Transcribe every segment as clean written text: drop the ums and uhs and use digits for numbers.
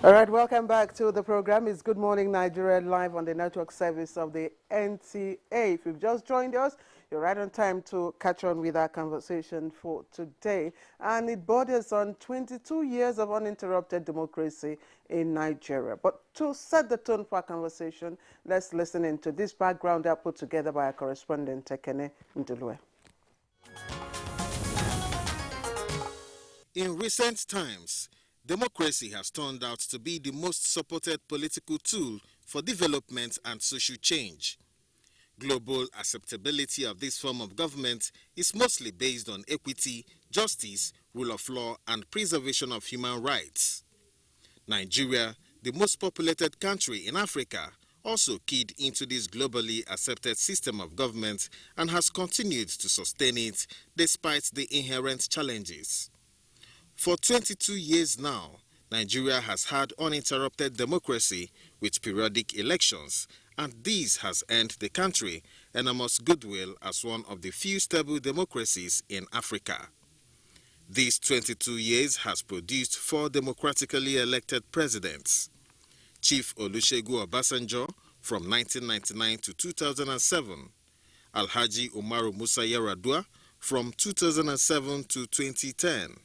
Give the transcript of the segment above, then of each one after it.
All right, welcome back to the program. It's Good Morning Nigeria, live on the network service of the NTA. If you've just joined us, you're right on time to catch on with our conversation for today. And it borders on 22 years of uninterrupted democracy in Nigeria. But to set the tone for our conversation, let's listen into this background that put together by our correspondent, Tekene Ndulue. In recent times, democracy has turned out to be the most supported political tool for development and social change. Global acceptability of this form of government is mostly based on equity, justice, rule of law, and preservation of human rights. Nigeria, the most populated country in Africa, also keyed into this globally accepted system of government and has continued to sustain it despite the inherent challenges. For 22 years now, Nigeria has had uninterrupted democracy with periodic elections, and this has earned the country enormous goodwill as one of the few stable democracies in Africa. These 22 years has produced 4 democratically elected presidents. Chief Olusegun Obasanjo from 1999 to 2007, Alhaji Umaru Musa Yar'Adua from 2007 to 2010,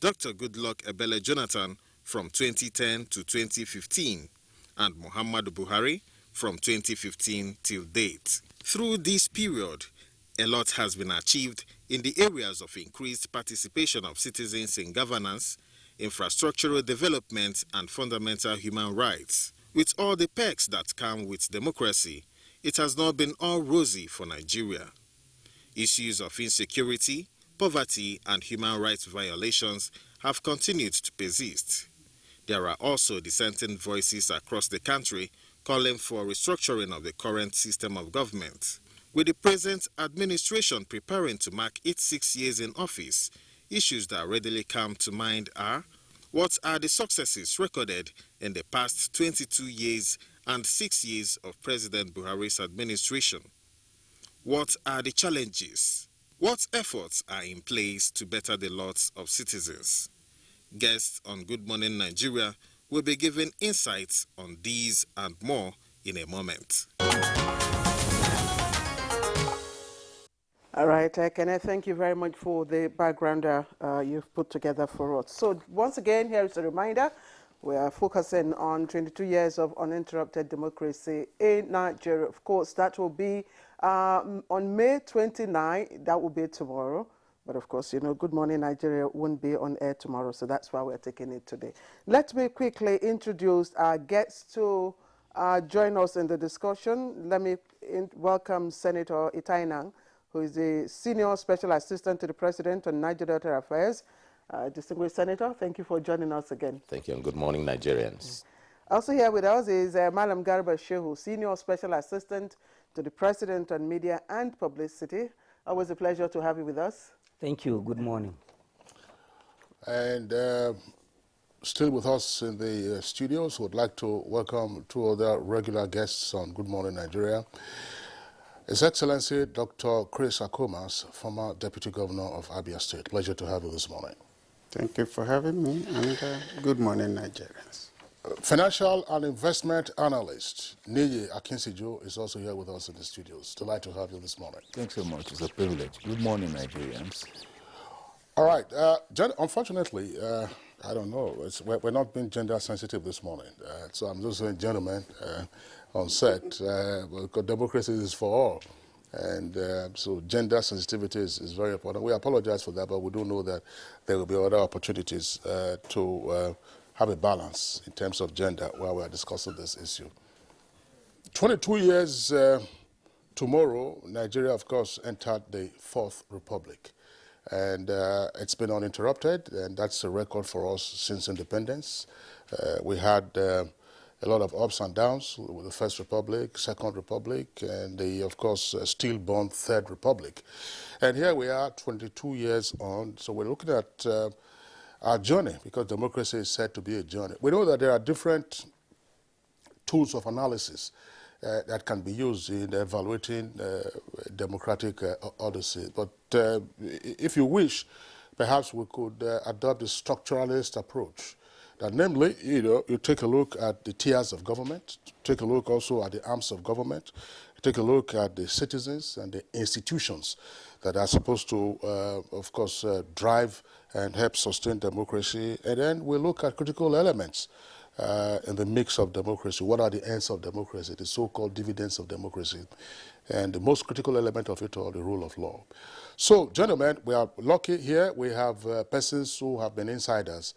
Dr. Goodluck Ebele Jonathan from 2010 to 2015, and Muhammadu Buhari from 2015 till date. Through this period, a lot has been achieved in the areas of increased participation of citizens in governance, infrastructural development, and fundamental human rights. With all the perks that come with democracy, it has not been all rosy for Nigeria. Issues of insecurity, poverty, and human rights violations have continued to persist. There are also dissenting voices across the country calling for restructuring of the current system of government. With the present administration preparing to mark its 6 years in office, issues that readily come to mind are: what are the successes recorded in the past 22 years and 6 years of President Buhari's administration? What are the challenges? What efforts are in place to better the lots of citizens? Guests on Good Morning Nigeria will be giving insights on these and more in a moment. All right, Kenneth, thank you very much for the background you've put together for us. So once again, here is a reminder. We are focusing on 22 years of uninterrupted democracy in Nigeria. Of course, that will be on May 29. That will be tomorrow. But of course, you know, Good Morning Nigeria won't be on air tomorrow, so that's why we're taking it today. Let me quickly introduce our guests to join us in the discussion. Let me welcome Senator Itai Nang, who is the Senior Special Assistant to the President on Niger Delta Affairs. Distinguished Senator, thank you for joining us again. Thank you, and good morning, Nigerians. Also here with us is Malam Garba Shehu, Senior Special Assistant to the President on Media and Publicity. Always a pleasure to have you with us. Thank you. Good morning. And still with us in the studios, would like to welcome 2 other regular guests on Good Morning Nigeria. His Excellency Dr. Chris Akumas, former Deputy Governor of Abia State. Pleasure to have you this morning. Thank you for having me, and good morning, Nigerians. Financial and investment analyst Niyi Akinsijo is also here with us in the studios. Delighted to have you this morning. Thanks so much. It's a privilege. Good morning, Nigerians. All right. Unfortunately, I don't know. We're not being gender sensitive this morning. So I'm just saying, gentlemen, on set, because democracy is for all. And so gender sensitivity is very important. We apologize for that, but we do know that there will be other opportunities to have a balance in terms of gender while we are discussing this issue. 22 years tomorrow, Nigeria, of course, entered the 4th Republic. And it's been uninterrupted, and that's a record for us since independence. We had a lot of ups and downs with the First Republic, Second Republic, and the, of course, stillborn Third Republic. And here we are 22 years on, so we're looking at our journey, because democracy is said to be a journey. We know that there are different tools of analysis that can be used in evaluating democratic odyssey. But if you wish, perhaps we could adopt the structuralist approach namely, you take a look at the tiers of government, take a look also at the arms of government, take a look at the citizens and the institutions that are supposed to, of course, drive and help sustain democracy. And then we look at critical elements in the mix of democracy. What are the ends of democracy, the so-called dividends of democracy? And the most critical element of it all, the rule of law. So, gentlemen, we are lucky here. We have persons who have been insiders.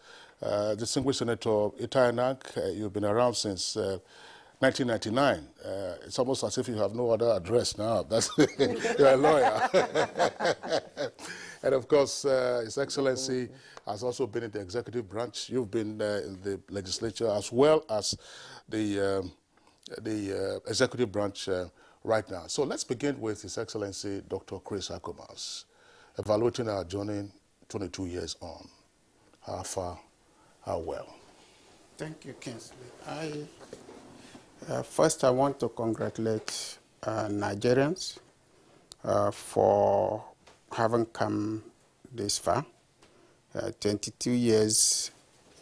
Distinguished Senator Itai Anang, you've been around since 1999. It's almost as if you have no other address now. That's you're a lawyer. And of course, His Excellency has also been in the executive branch. You've been in the legislature as well as the executive branch right now. So let's begin with His Excellency Dr. Chris Akumas, evaluating our journey 22 years on. How far, how well? Thank you, Kingsley. First, I want to congratulate Nigerians for having come this far. 22 years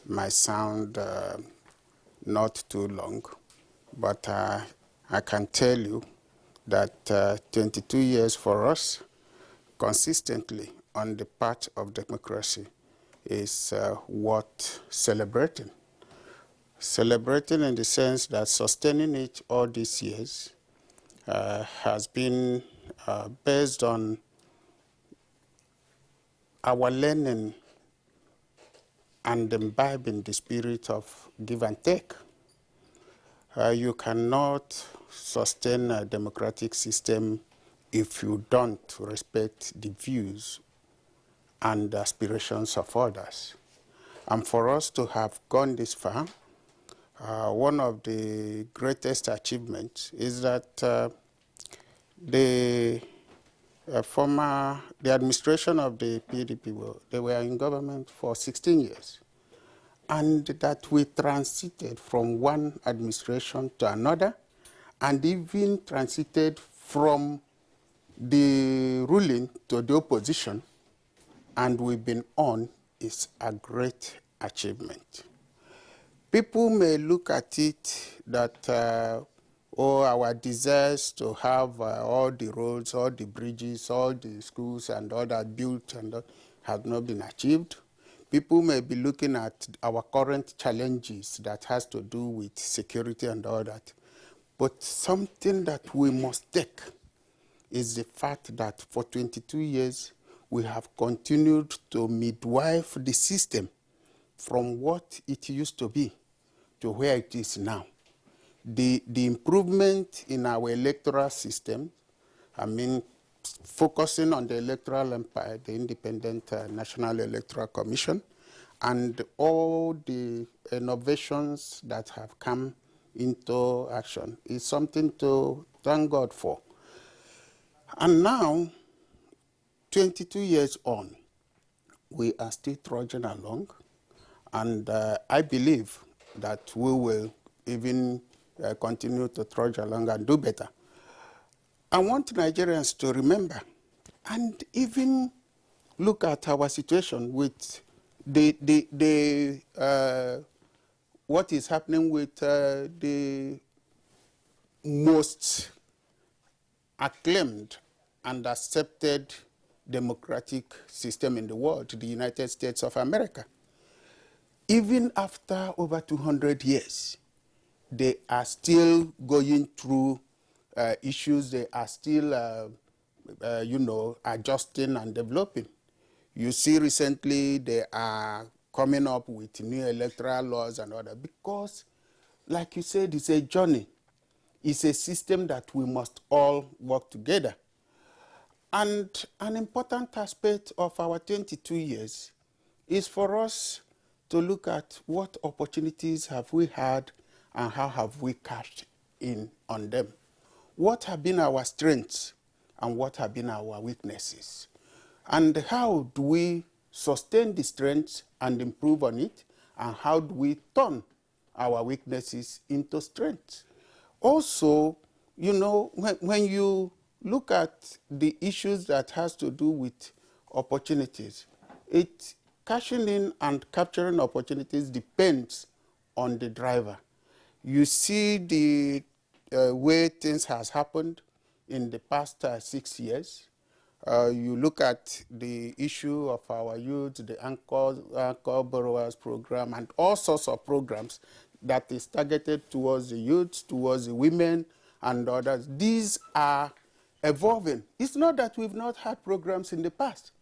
might sound not too long, but I can tell you that 22 years for us, consistently on the path of democracy, is worth celebrating. Celebrating in the sense that sustaining it all these years has been based on our learning and imbibing the spirit of give and take. You cannot sustain a democratic system if you don't respect the views and aspirations of others. And for us to have gone this far, one of the greatest achievements is that the administration of the PDP, they were in government for 16 years. And that we transited from one administration to another, and even transited from the ruling to the opposition, and we've been on, is a great achievement. People may look at it that, our desires to have all the roads, all the bridges, all the schools and all that built and have not been achieved. People may be looking at our current challenges that has to do with security and all that. But something that we must take is the fact that for 22 years, we have continued to midwife the system from what it used to be to where it is now. The improvement in our electoral system, focusing on the electoral empire, the independent National Electoral Commission, and all the innovations that have come into action is something to thank God for. And now, 22 years on, we are still trudging along, and I believe that we will even continue to trudge along and do better. I want Nigerians to remember and even look at our situation with what is happening with the most acclaimed and accepted democratic system in the world, the United States of America. Even after over 200 years, they are still going through issues. They are still, adjusting and developing. You see recently they are coming up with new electoral laws and all that because, like you said, it's a journey. It's a system that we must all work together. And an important aspect of our 22 years is for us to look at what opportunities have we had and how have we cashed in on them. What have been our strengths and what have been our weaknesses? And how do we sustain the strengths and improve on it? And how do we turn our weaknesses into strengths? Also, when you look at the issues that has to do with opportunities, it cashing in and capturing opportunities depends on the driver. You see the way things has happened in the past 6 years. You look at the issue of our youth, the Anchor Borrowers Program, and all sorts of programs that is targeted towards the youth, towards the women, and others. These are evolving. It's not that we've not had programs in the past,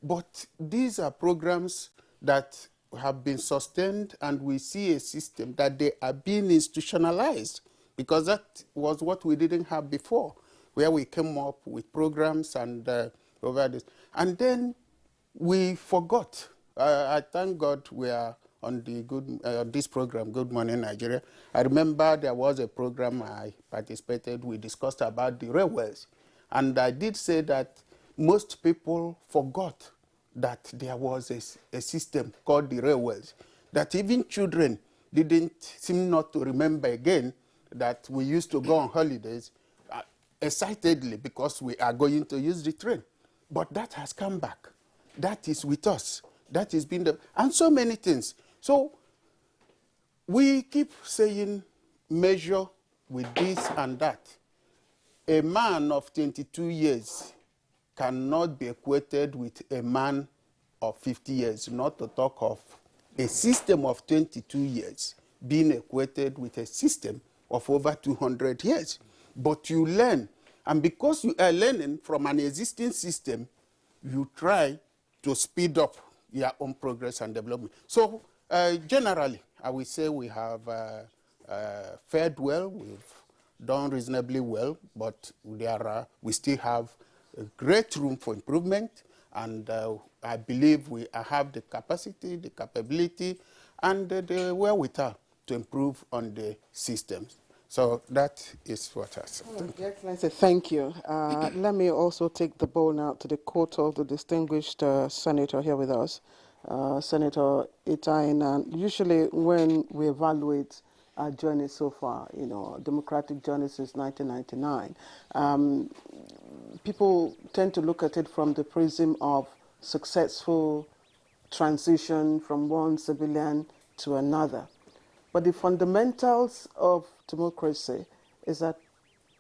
but these are programs that have been sustained, and we see a system that they are being institutionalized, because that was what we didn't have before, where we came up with programs and over this. And then we forgot. I thank God we are on the this program, Good Morning Nigeria. I remember there was a program I participated, we discussed about the railways. And I did say that most people forgot that there was a system called the railways, that even children didn't seem not to remember again that we used to go on holidays excitedly because we are going to use the train. But that has come back. That is with us. That has been and so many things. So we keep saying measure with this and that. A man of 22 years cannot be equated with a man of 50 years, not to talk of a system of 22 years being equated with a system of over 200 years. But you learn, and because you are learning from an existing system, you try to speed up your own progress and development. So generally, I will say we have fared well, we've done reasonably well, but we still have a great room for improvement, and I believe we have the capacity, the capability, and the wherewithal to improve on the systems. So that is what I said. Your Excellency, thank you. Let me also take the ball now to the court of the distinguished senator here with us, Senator Itain. And usually when we evaluate our journey so far, you know, democratic journey since 1999, people tend to look at it from the prism of successful transition from one civilian to another. But the fundamentals of democracy is that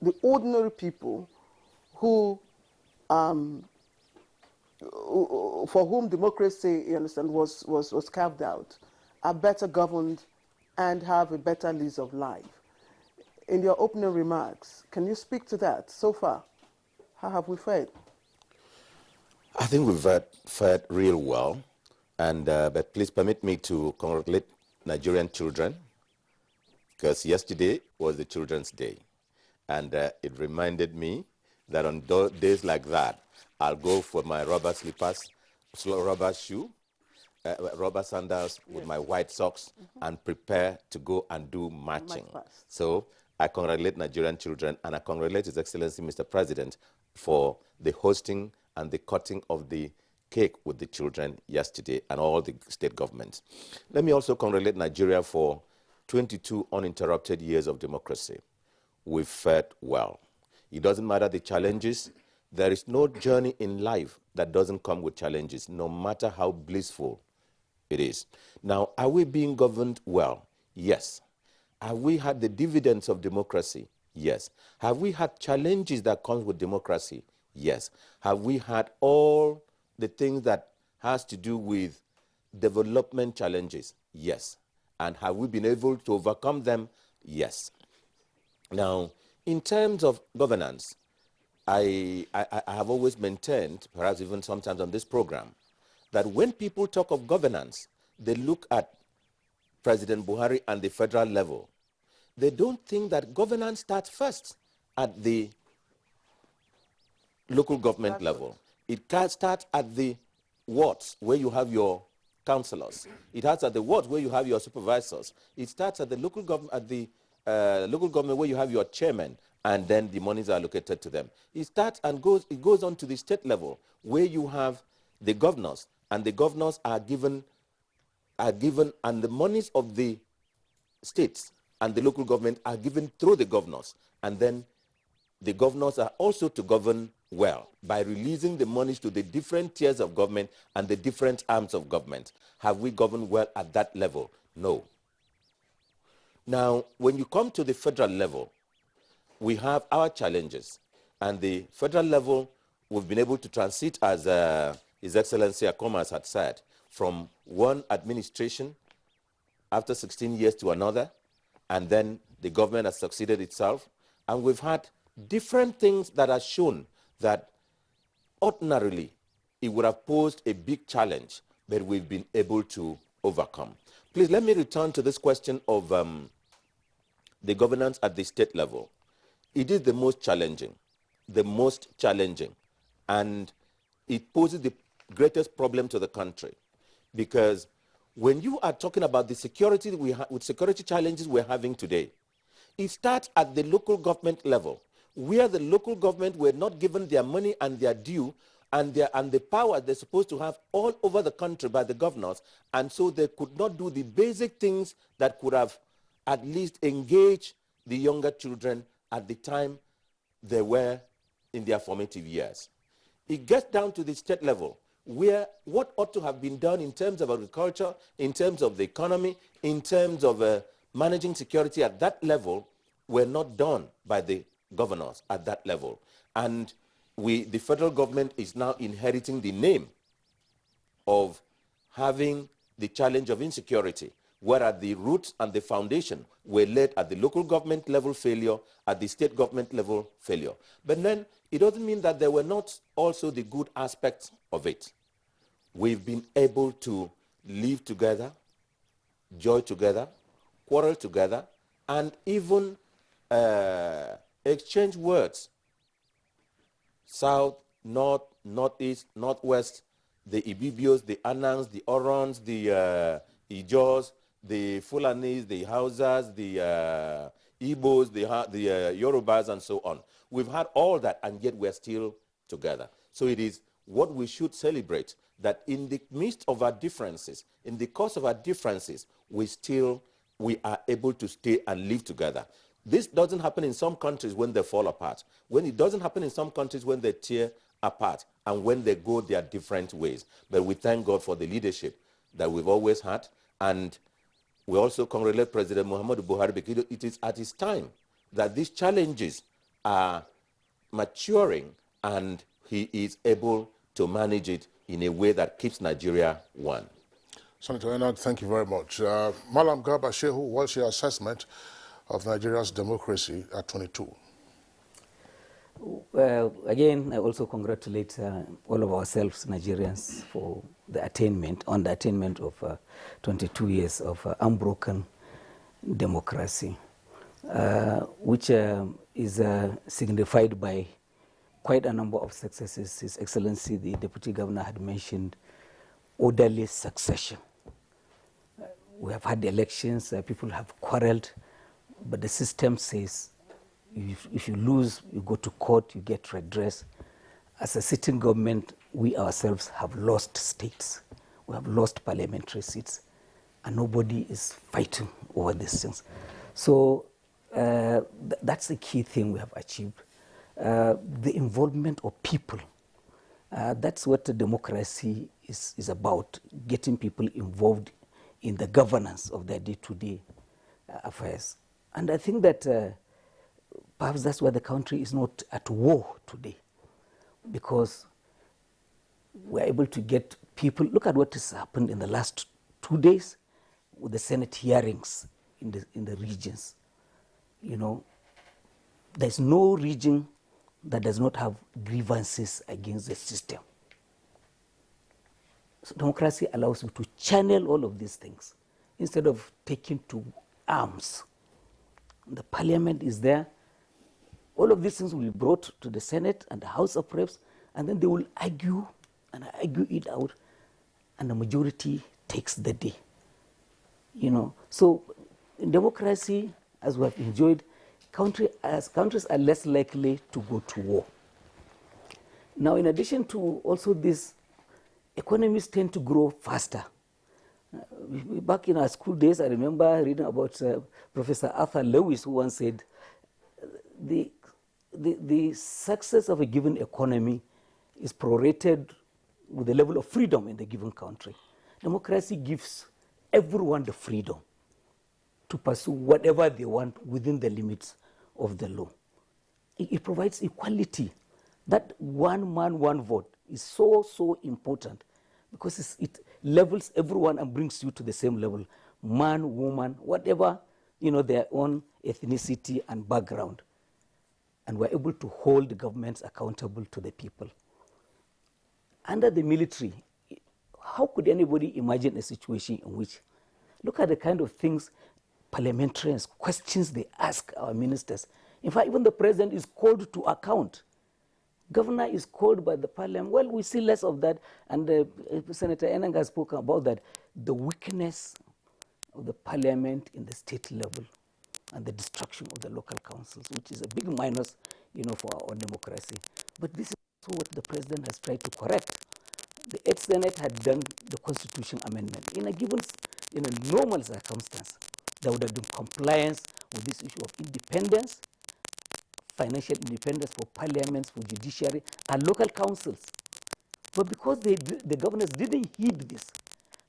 the ordinary people who, for whom democracy, you understand, was carved out, are better governed and have a better lease of life. In your opening remarks, can you speak to that so far? How have we fared? I think we've fared real well, and but please permit me to congratulate Nigerian children, because yesterday was the Children's Day, and it reminded me that on days like that, I'll go for my rubber slippers, rubber shoe, rubber sandals with my white socks, and prepare to go and do marching. So I congratulate Nigerian children, and I congratulate His Excellency Mr. President for the hosting and the cutting of the cake with the children yesterday and all the state governments. Let me also congratulate Nigeria for 22 uninterrupted years of democracy. We've fared well. It doesn't matter the challenges. There is no journey in life that doesn't come with challenges, no matter how blissful it is. Now, are we being governed well? Yes. Have we had the dividends of democracy? Yes. Have we had challenges that come with democracy? Yes. Have we had all the things that has to do with development challenges? Yes. And have we been able to overcome them? Yes. Now, in terms of governance, I have always maintained, perhaps even sometimes on this program, that when people talk of governance, they look at President Buhari and the federal level. They don't think that governance starts first at the local government level. It can start at the wards where you have your councillors. It starts at the wards where you have your supervisors. It starts at the local government, local government where you have your chairman, and then the monies are allocated to them. It starts and goes on to the state level where you have the governors, and the governors are given, and the monies of the states and the local government are given through the governors, and then the governors are also to govern well by releasing the monies to the different tiers of government and the different arms of government? Have we governed well at that level? No. Now, when you come to the federal level, we have our challenges. And the federal level, we've been able to transit, as His Excellency Akomas had said, from one administration after 16 years to another, and then the government has succeeded itself. And we've had different things that are shown that ordinarily it would have posed a big challenge, but we've been able to overcome. Please let me return to this question of the governance at the state level. It is the most challenging, and it poses the greatest problem to the country, because when you are talking about the security with security challenges we're having today, it starts at the local government level, where the local government were not given their money and their due and the power they're supposed to have all over the country by the governors, and so they could not do the basic things that could have at least engaged the younger children at the time they were in their formative years. It gets down to the state level, where what ought to have been done in terms of agriculture, in terms of the economy, in terms of managing security at that level, were not done by the governors at that level. And the federal government is now inheriting the name of having the challenge of insecurity, whereas the roots and the foundation were laid at the local government level failure, at the state government level failure. But then it doesn't mean that there were not also the good aspects of it. We've been able to live together, joy together, quarrel together, and even exchange words. South, north, northeast, northwest, the Ibibios, the Anans, the Orons, the Ijos, the Fulanis, the Hausas, the Igbos, the Yorubas, and so on. We've had all that, and yet we're still together. So it is what we should celebrate, that in the midst of our differences, in the course of our differences, we are able to stay and live together. This doesn't happen in some countries when they fall apart. When it doesn't happen in some countries when they tear apart and when they go their different ways. But we thank God for the leadership that we've always had, and we also congratulate President Muhammadu Buhari, because it is at his time that these challenges are maturing and he is able to manage it in a way that keeps Nigeria one. Senator Enoch, thank you very much. Malam Garba Shehu, what's your assessment of Nigeria's democracy at 22? Well, again, I also congratulate all of ourselves, Nigerians, for the attainment of 22 years of unbroken democracy, which is signified by quite a number of successes. His Excellency, the Deputy Governor, had mentioned orderly succession. We have had elections, people have quarreled, but the system says if you lose, you go to court, you get redress. As a sitting government, we ourselves have lost states. We have lost parliamentary seats, and nobody is fighting over these things. So that's the key thing we have achieved. The involvement of people. That's what the democracy is about, getting people involved in the governance of their day-to-day affairs. And I think that perhaps that's why the country is not at war today, because we're able to get people. Look at what has happened in the last 2 days with the Senate hearings in the regions. You know, there's no region that does not have grievances against the system. So democracy allows you to channel all of these things instead of taking to arms. The parliament is there. All of these things will be brought to the Senate and the House of Reps, and then they will argue it out, and the majority takes the day. You know, so in democracy, as we have enjoyed, countries are less likely to go to war. Now, in addition to also this, economies tend to grow faster. Back in our school days, I remember reading about Professor Arthur Lewis, who once said, the the success of a given economy is prorated with the level of freedom in the given country. Democracy gives everyone the freedom to pursue whatever they want within the limits of the law. It provides equality. That one man, one vote is so, so important because it levels everyone and brings you to the same level. Man, woman, whatever, their own ethnicity and background. And we're able to hold the governments accountable to the people. Under the military, how could anybody imagine a situation in which, look at the kind of things parliamentarians, questions they ask our ministers. In fact, even the president is called to account. Governor is called by the parliament. Well, we see less of that, and Senator Enanga has spoken about that, the weakness of the parliament in the state level and the destruction of the local councils, which is a big minus, for our democracy. But this is also what the president has tried to correct. The 8th Senate had done the Constitution Amendment. In a normal circumstance, there would have been compliance with this issue of independence, financial independence for parliaments, for judiciary, and local councils. But because the governors didn't heed this,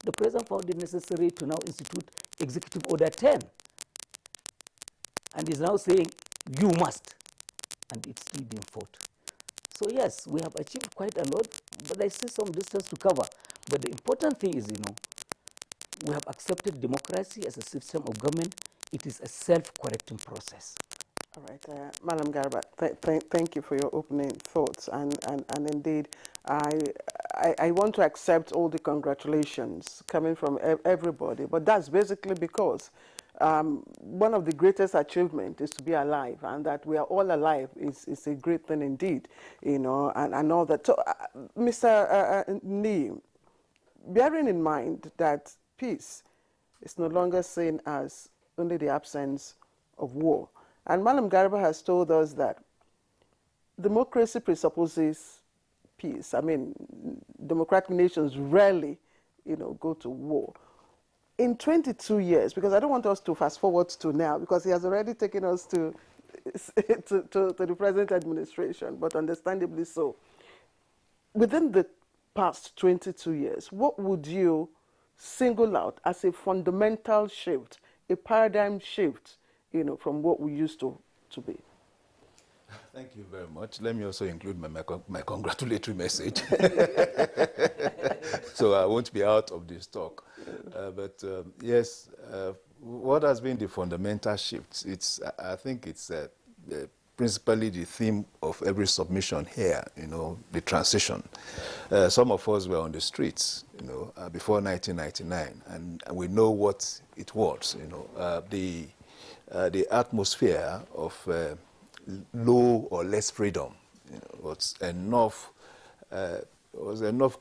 the president found it necessary to now institute Executive Order 10. And is now saying, you must. And it's still being fought. So yes, we have achieved quite a lot, but there's still some distance to cover. But the important thing is, we have accepted democracy as a system of government. It is a self-correcting process. All right, Madam Garba, thank you for your opening thoughts, and indeed, I want to accept all the congratulations coming from everybody, but that's basically because one of the greatest achievements is to be alive, and that we are all alive is a great thing indeed, and all that. So, Mr. Nee, bearing in mind that peace is no longer seen as only the absence of war, and Madam Garba has told us that democracy presupposes peace. I mean, democratic nations rarely, go to war. In 22 years, because I don't want us to fast forward to now, because he has already taken us to the present administration, but understandably so. Within the past 22 years, what would you single out as a fundamental shift, a paradigm shift, from what we used to be? Thank you very much. Let me also include my congratulatory message. So I won't be out of this talk. But yes, what has been the fundamental shift? I think it's principally the theme of every submission here, the transition. Some of us were on the streets, before 1999, and we know what it was, the atmosphere of low or less freedom was enough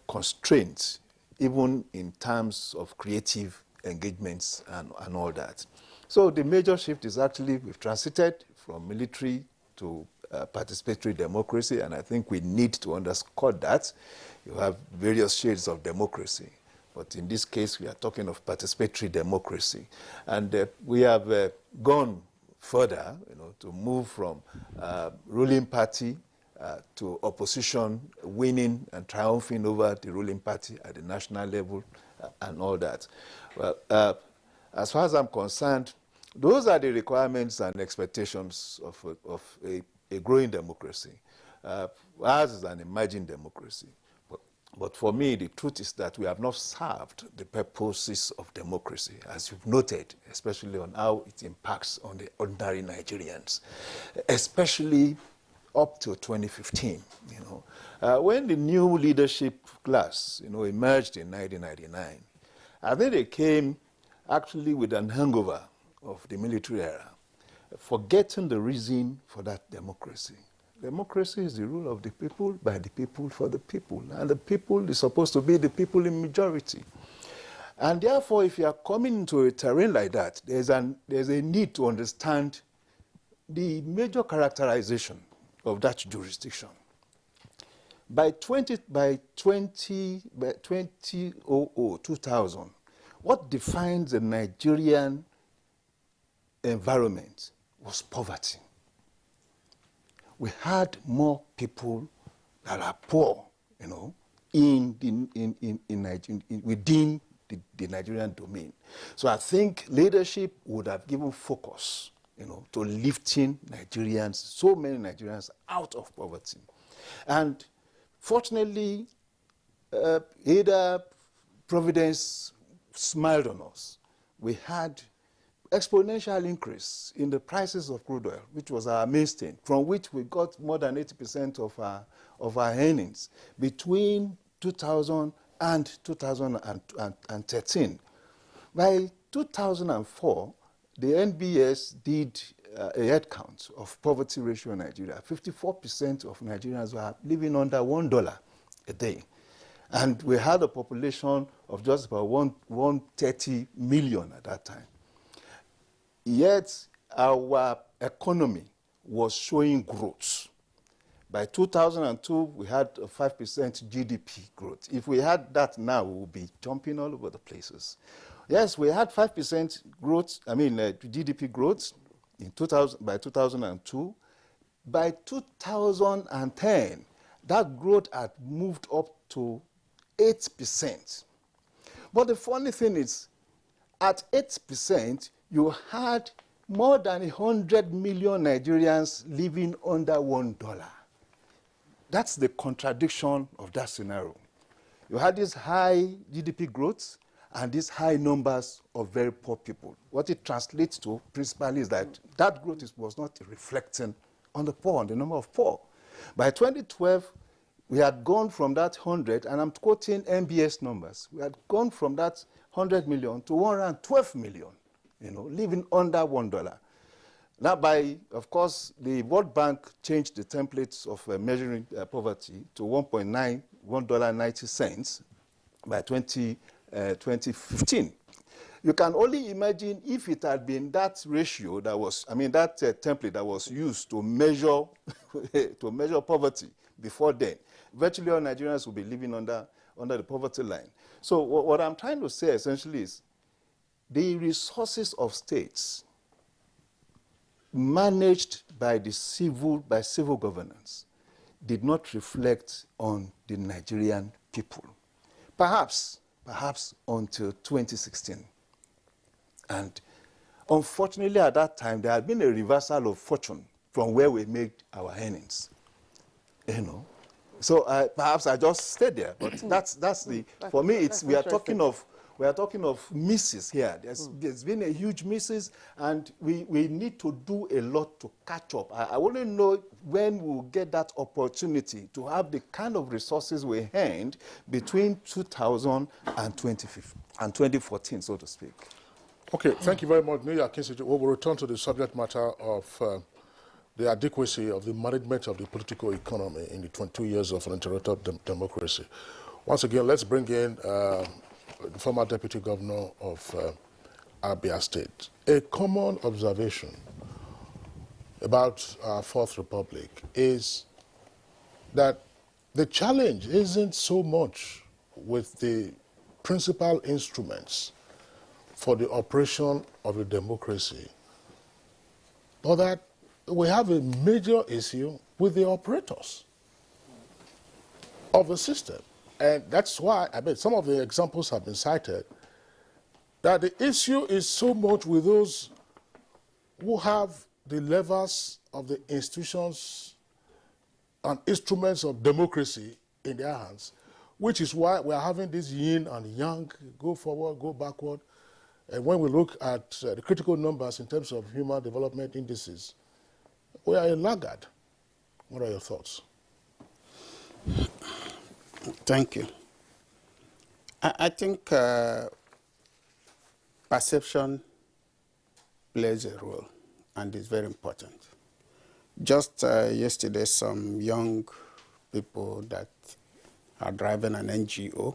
constraint, even in terms of creative engagements and all that. So the major shift is actually we've transited from military to participatory democracy, and I think we need to underscore that. You have various shades of democracy, but in this case we are talking of participatory democracy, and we have gone further, to move from ruling party to opposition winning and triumphing over the ruling party at the national level and all that. Well, as far as I'm concerned, those are the requirements and expectations of a growing democracy. Ours is an emerging democracy. But for me, the truth is that we have not served the purposes of democracy, as you've noted, especially on how it impacts on the ordinary Nigerians, especially up to 2015. When the new leadership class, emerged in 1999, I think they came actually with an hangover of the military era, forgetting the reason for that democracy. Democracy is the rule of the people, by the people, for the people. And the people is supposed to be the people in majority. And therefore, if you are coming into a terrain like that, there's a need to understand the major characterization of that jurisdiction. By 2000, what defines the Nigerian environment was poverty. we had more people that are poor, you know, within the Nigerian domain. So I think leadership would have given focus, you know, to lifting Nigerians, so many Nigerians out of poverty. And fortunately, either Providence smiled on us. We had exponential increase in the prices of crude oil, which was our mainstay, from which we got more than 80% of our earnings between 2000 and 2013. By 2004, the NBS did a head count of poverty ratio in Nigeria. 54% of Nigerians were living under $1 a day. And we had a population of just about 130 million at that time. Yet our economy was showing growth. By 2002, we had a 5% GDP growth. If we had that now, we would be jumping all over the places. Yes, we had 5% growth, GDP growth by 2002. By 2010, that growth had moved up to 8%. But the funny thing is, at 8%, you had more than 100 million Nigerians living under $1. That's the contradiction of that scenario. You had this high GDP growth and these high numbers of very poor people. What it translates to principally is that that growth was not reflecting on the poor, on the number of poor. By 2012, we had gone from that 100, and I'm quoting NBS numbers, we had gone from that 100 million to 112 million, you know, living under $1. Now, of course, the World Bank changed the templates of measuring poverty to $1.90 by 2015. You can only imagine if it had been that ratio that was, template that was used to measure, to measure poverty before then. Virtually all Nigerians will be living under the poverty line. So what I'm trying to say essentially is the resources of states managed by civil governance did not reflect on the Nigerian people. Perhaps until 2016. And unfortunately at that time, there had been a reversal of fortune from where we made our earnings, you know. So perhaps I just stayed there, but for me, we are talking of misses here. There's been a huge misses, and we need to do a lot to catch up. I want to know when we'll get that opportunity to have the kind of resources we earned between 2000 and 2014, so to speak. Okay, thank you very much, Nuya Akinseju. We will return to the subject matter of the adequacy of the management of the political economy in the 22 years of uninterrupted democracy. Once again, let's bring in the former Deputy Governor of Abia State. A common observation about our Fourth Republic is that the challenge isn't so much with the principal instruments for the operation of the democracy, but that we have a major issue with the operators of the system. And that's why, some of the examples have been cited, that the issue is so much with those who have the levers of the institutions and instruments of democracy in their hands, which is why we're having this yin and yang, go forward, go backward. And when we look at the critical numbers in terms of human development indices, we are a laggard. What are your thoughts? Thank you. I think perception plays a role and is very important. Just yesterday, some young people that are driving an NGO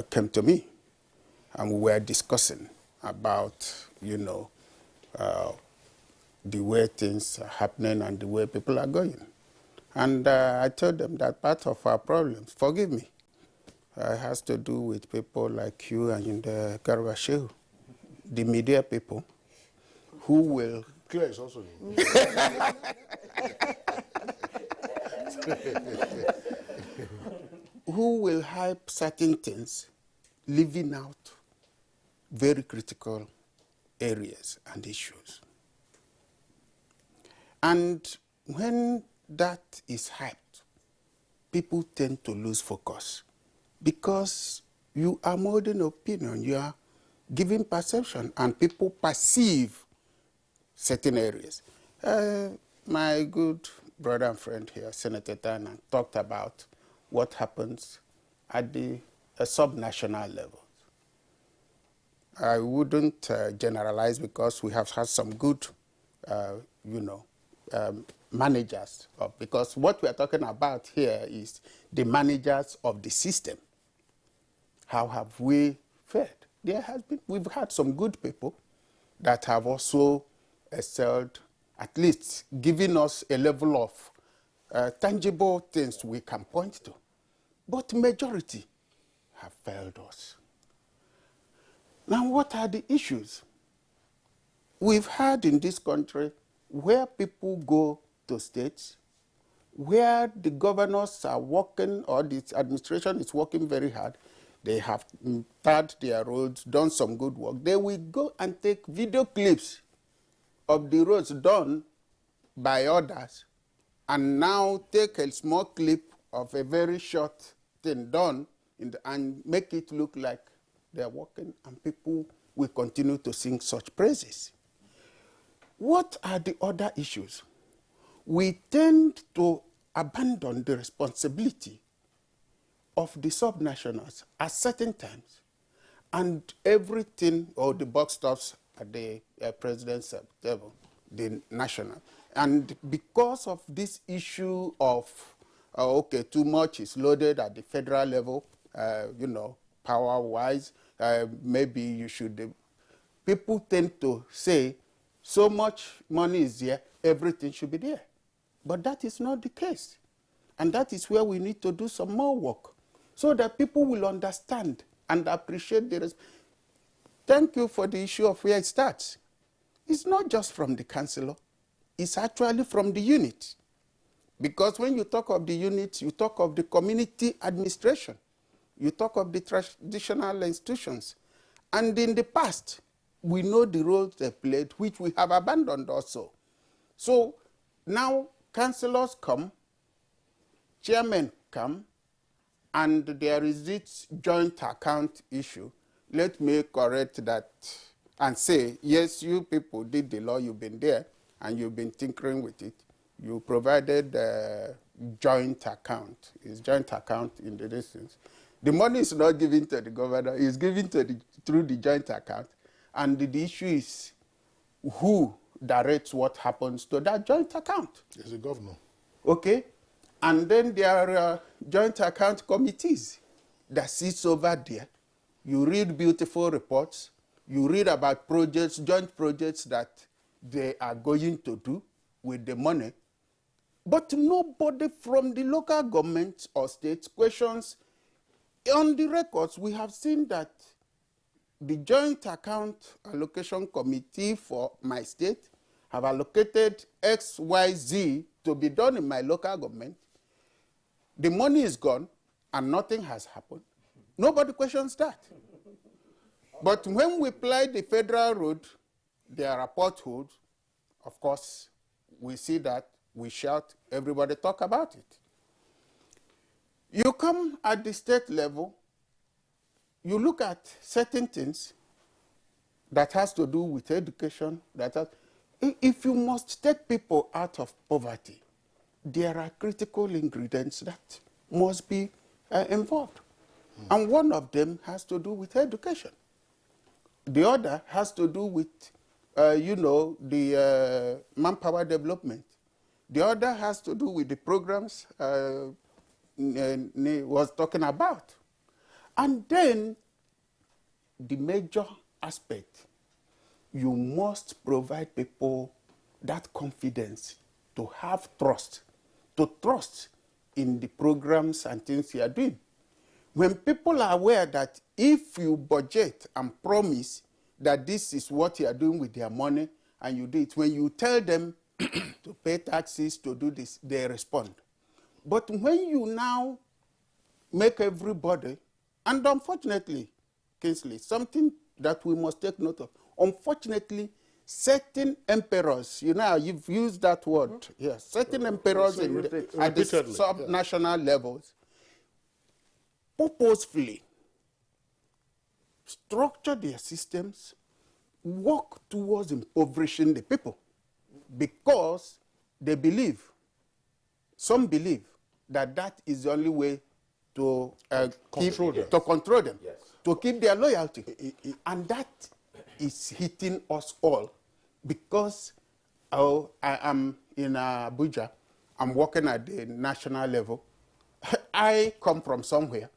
came to me, and we were discussing about, the way things are happening and the way people are going. And I told them that part of our problems, forgive me, has to do with people like you and Garba Shehu, the media people, who will Clear is also. Who will help certain things, leaving out very critical areas and issues. And when that is hyped, people tend to lose focus because you are molding opinion, you are giving perception, and people perceive certain areas. My good brother and friend here, Senator Tana, talked about what happens at the subnational level. I wouldn't generalize because we have had some good, managers, because what we are talking about here is the managers of the system. How have we fared? We've had some good people that have also excelled, at least giving us a level of tangible things we can point to. But majority have failed us. Now, what are the issues? We've had in this country where people go to states, where the governors are working or the administration is working very hard. They have tarred their roads, done some good work. They will go and take video clips of the roads done by others and now take a small clip of a very short thing done and make it look like they're working, and people will continue to sing such praises. What are the other issues? We tend to abandon the responsibility of the subnationals at certain times, and everything, or the buck stops at the president's level, the national. And because of this issue of, too much is loaded at the federal level, power-wise, maybe you should, people tend to say, so much money is there, everything should be there. But that is not the case. And that is where we need to do some more work so that people will understand and appreciate the risk. Thank you for the issue of where it starts. It's not just from the councillor, it's actually from the unit. Because when you talk of the unit, you talk of the community administration, you talk of the traditional institutions. And in the past, we know the roles they played, which we have abandoned also. So now councillors come, chairmen come, and there is this joint account issue. Let me correct that and say, yes, you people did the law, you've been there, and you've been tinkering with it. You provided a joint account. It's joint account in the distance. The money is not given to the governor, it's given to through the joint account. And the issue is who directs what happens to that joint account. It's the governor. Okay. And then there are joint account committees that sits over there. You read beautiful reports. You read about projects, joint projects that they are going to do with the money. But nobody from the local government or states questions. On the records, we have seen that the Joint Account Allocation Committee for my state have allocated XYZ to be done in my local government. The money is gone and nothing has happened. Nobody questions that. But when we ply the federal road, there are potholes. Of course, we see that, we shout, everybody talk about it. You come at the state level, you look at certain things that has to do with education. If you must take people out of poverty, there are critical ingredients that must be involved. And one of them has to do with education. The other has to do with, the manpower development. The other has to do with the programs was talking about. And then the major aspect, you must provide people that confidence to have trust, to trust in the programs and things you are doing. When people are aware that if you budget and promise that this is what you are doing with their money and you do it. When you tell them to pay taxes, to do this, they respond. But when you now make everybody, and unfortunately, Kingsley, something that we must take note of, unfortunately, certain emperors, you know, you've used that word, yes, certain emperors at the subnational levels purposefully structure their systems, work towards impoverishing the people because they believe, some believe, that that is the only way to control them, yes, to keep their loyalty. And that is hitting us all because I am in Abuja, I'm working at the national level. I come from somewhere,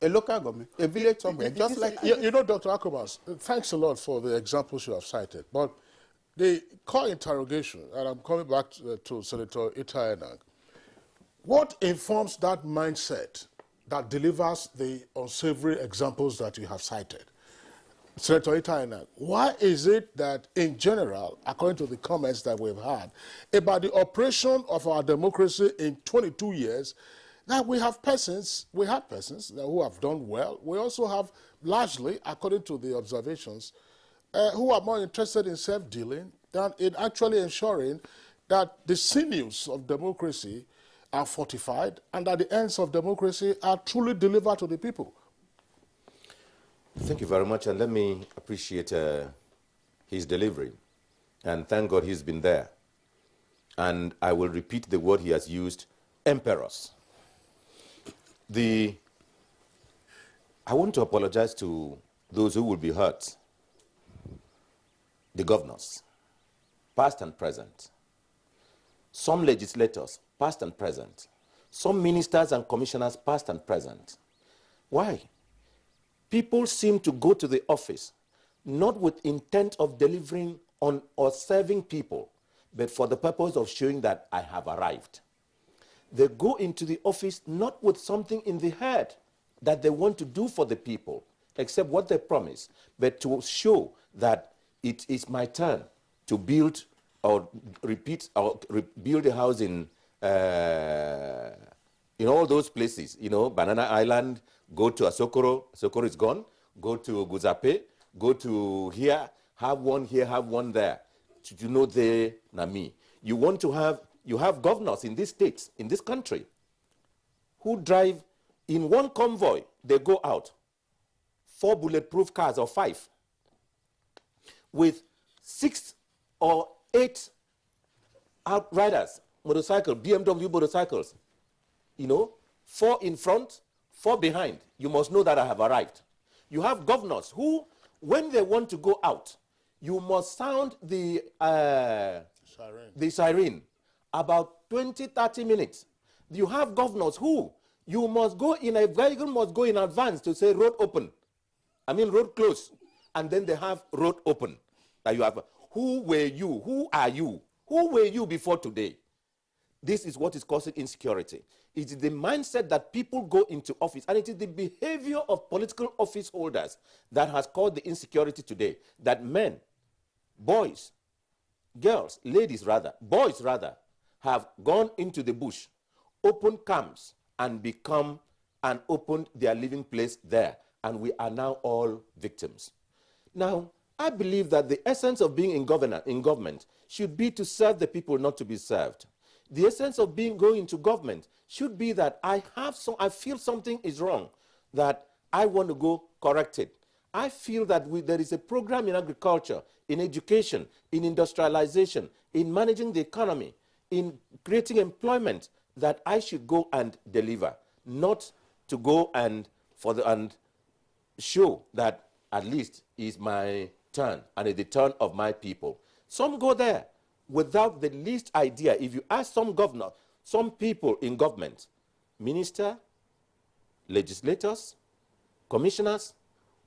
a local government, a village somewhere, just like... You know, Dr. Akobas, thanks a lot for the examples you have cited, but the core interrogation, and I'm coming back to Senator Itai Enang, what informs that mindset that delivers the unsavory examples that you have cited? Senator Itai Enang, why is it that in general, according to the comments that we've had, about the operation of our democracy in 22 years, that we have persons who have done well. We also have largely, according to the observations, who are more interested in self-dealing than in actually ensuring that the sinews of democracy are fortified and that the ends of democracy are truly delivered to the people. Thank you very much, and let me appreciate his delivery. And thank God he's been there. And I will repeat the word he has used, emperors. I want to apologize to those who will be hurt. The governors, past and present. Some legislators, past and present. Some ministers and commissioners, past and present. Why? People seem to go to the office not with intent of delivering on or serving people, but for the purpose of showing that I have arrived. They go into the office not with something in the head that they want to do for the people, except what they promise, but to show that it is my turn to build or build a house in all those places, Banana Island, go to Asokoro, Asokoro is gone, go to Guzape, go to here, have one here, have one there. The Nami. You have governors in these states, in this country, who drive in one convoy, they go out, 4 bulletproof cars or 5, with 6 or 8 outriders, motorcycle, BMW motorcycles, 4 in front, 4 behind. You must know that I have arrived. You have governors who, when they want to go out, you must sound the siren about 20, 30 minutes. You have governors who you must go in, a vehicle must go in advance to say road open. Road closed. And then they have road open. That you have. Who were you? Who are you? Who were you before today? This is what is causing insecurity. It is the mindset that people go into office, and it is the behavior of political office holders that has caused the insecurity today. That men, boys, girls, ladies rather, boys rather, have gone into the bush, opened camps, and opened their living place there. And we are now all victims. Now, I believe that the essence of being in government should be to serve the people, not to be served. The essence of going into government should be that I feel something is wrong, that I want to go correct it. I feel that there is a program in agriculture, in education, in industrialization, in managing the economy, in creating employment, that I should go and deliver, not to go and show that at least is my turn and it's the turn of my people. Some go there without the least idea. If you ask some people in government, minister, legislators, commissioners,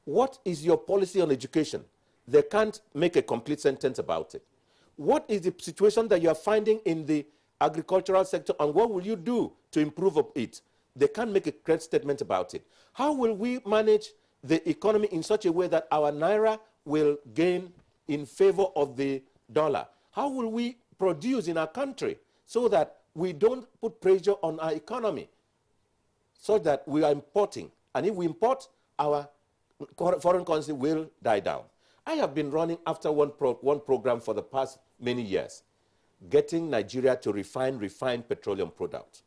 what is your policy on education? They can't make a complete sentence about it. What is the situation that you are finding in the agricultural sector, and what will you do to improve it? They can't make a correct statement about it. How will we manage the economy in such a way that our naira will gain in favor of the dollar? How will we produce in our country so that we don't put pressure on our economy so that we are importing? And if we import, our foreign currency will die down. I have been running after one program for the past many years, getting Nigeria to refine refined petroleum products.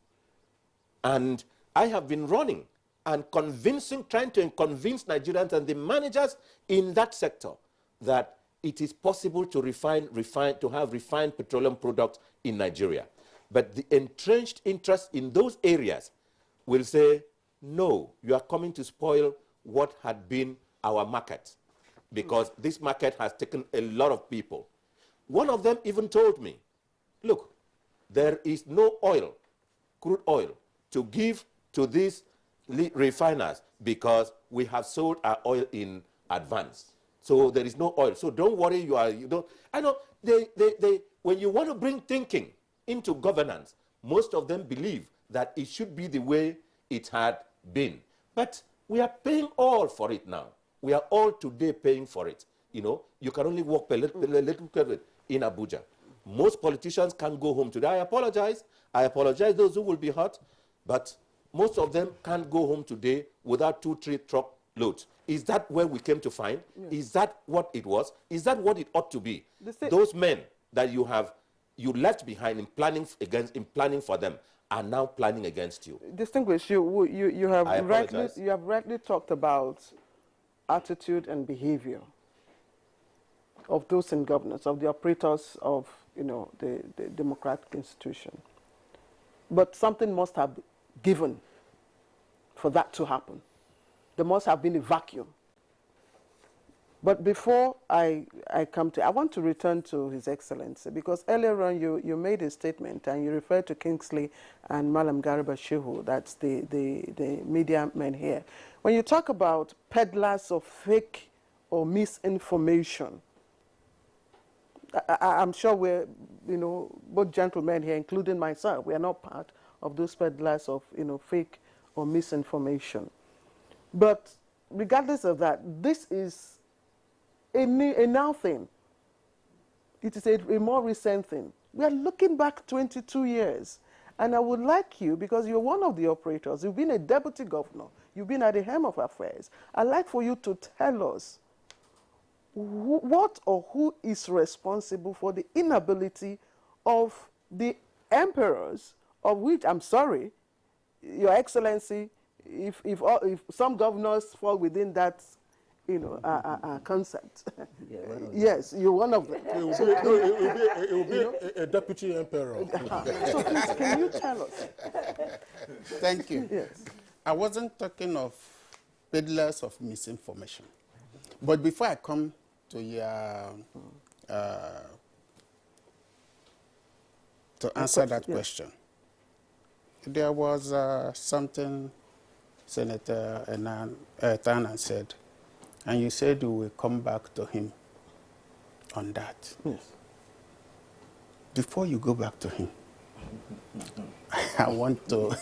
And I have been running and trying to convince Nigerians and the managers in that sector that it is possible to have refined petroleum products in Nigeria. But the entrenched interest in those areas will say, no, you are coming to spoil what had been our market, because this market has taken a lot of people. One of them even told me, look, there is no oil, crude oil, to give to these refiners because we have sold our oil in advance. So there is no oil. So don't worry, I know when you want to bring thinking into governance, most of them believe that it should be the way it had been. But we are paying all for it now. We are all today paying for it. You can only walk a little bit in Abuja. Most politicians can't go home today. I apologize those who will be hurt, but most of them can't go home today without 2-3 truck loads. Is that where we came to find? Yes. Is that what it was? Is that what it ought to be? Those men that you left behind in planning for them are now planning against you. Distinguished, you have rightly talked about attitude and behavior of those in governance, of the operators of the democratic institution. But something must have given for that to happen. There must have been a vacuum. But before I want to return to His Excellency, because earlier on you made a statement and you referred to Kingsley and Malam Garba Shehu, that's the media men here. When you talk about peddlers of fake or misinformation, I'm sure we're, both gentlemen here, including myself, we are not part of those peddlers of, fake or misinformation. But regardless of that, this is a now thing. It is a more recent thing. We are looking back 22 years. And I would like you, because you're one of the operators, you've been a deputy governor, you've been at the helm of affairs, I'd like for you to tell us what or who is responsible for the inability of the emperors, of which, I'm sorry, Your Excellency, if some governors fall within that, concept. Yeah, yes, you're one of them. It will be a deputy emperor. So please, can you tell us? Thank you. Yes. I wasn't talking of peddlers of misinformation. But before I come to your to answer that question, there was something Senator Tanan said, and you said you will come back to him on that. Yes. Before you go back to him, I want to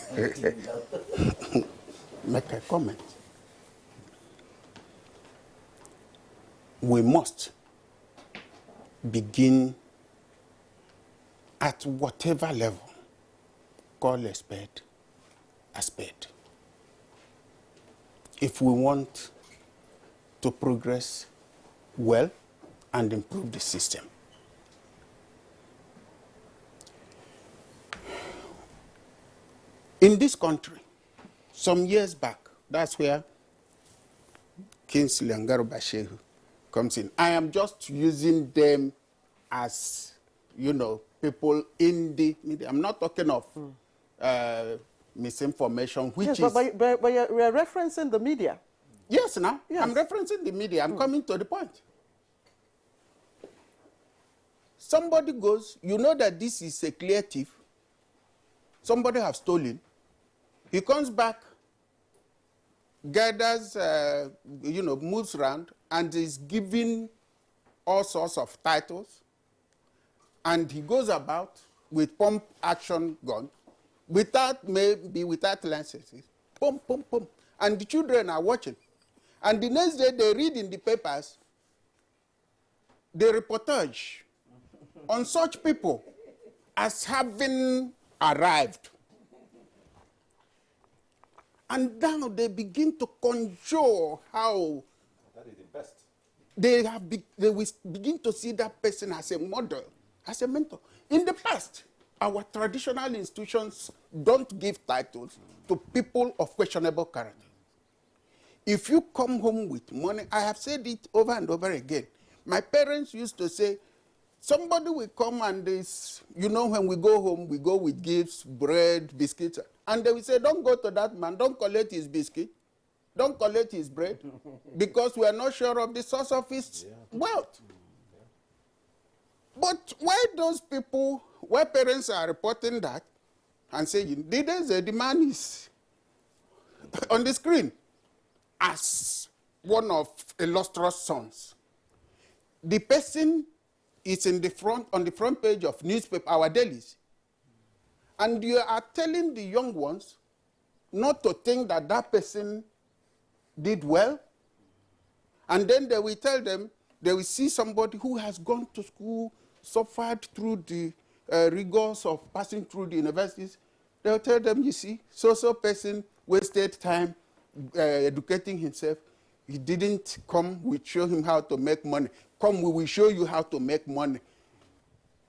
make a comment. We must begin at whatever level, call a spade a spade. If we want to progress well and improve the system. In this country, some years back, that's where Kingsley and Garba Shehu comes in. I am just using them as, people in the media. I'm not talking of misinformation, which yes, but you're referencing the media. Yes, now. Yes. I'm referencing the media. I'm coming to the point. Somebody goes, you know that this is a clear thief. Somebody has stolen. He comes back, gathers, moves around, and is giving all sorts of titles. And he goes about with pump action gun, without licenses. Pump, pump, pump. And the children are watching. And the next day they read in the papers the reportage on such people as having arrived. And now they begin to conjure how That is the best. they will begin to see that person as a model, as a mentor. In the past, our traditional institutions don't give titles to people of questionable character. If you come home with money, I have said it over and over again. My parents used to say, somebody will come and this, you know, when we go home, we go with gifts, bread, biscuits. And they will say, don't go to that man, don't collect his biscuit, don't collect his bread, because we are not sure of the source of his wealth. But why those people, why parents are reporting that and saying, the man is on the screen as one of illustrious sons. The person is in the front, on the front page of newspaper, our dailies. And you are telling the young ones not to think that that person did well. And then they will tell them, they will see somebody who has gone to school, suffered through the rigors of passing through the universities. They will tell them, you see, so person wasted time educating himself. He didn't come, we show him how to make money. Come, we will show you how to make money.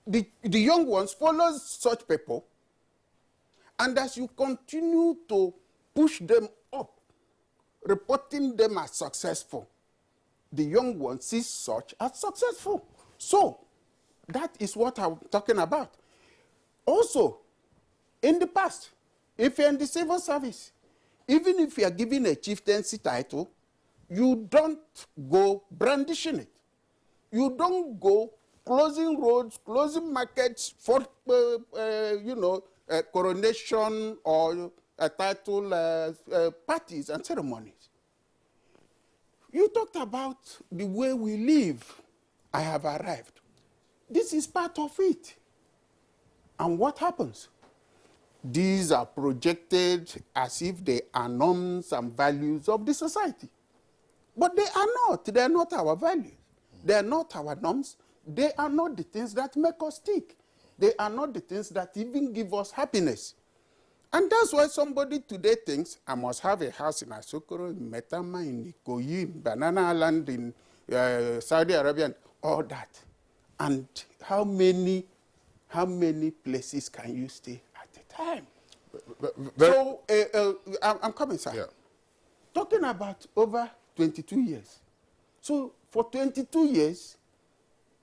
The young ones follow such people, and as you continue to push them up, reporting them as successful, the young ones see such as successful. So, that is what I'm talking about. Also, in the past, if you're in the civil service, even if you are given a chieftaincy title, you don't go brandishing it. You don't go closing roads, closing markets for, coronation or title parties and ceremonies. You talked about the way we live. I have arrived. This is part of it. And what happens? These are projected as if they are norms and values of the society. But they are not. They are not our values. They are not our norms. They are not the things that make us tick. They are not the things that even give us happiness. And that's why somebody today thinks, I must have a house in Asokoro, in Metama, in Ikoyi, in Banana Island, in Saudi Arabia, all that. And how many places can you stay at a time? So, I'm coming, sir. Yeah. Talking about over 22 years. So, for 22 years,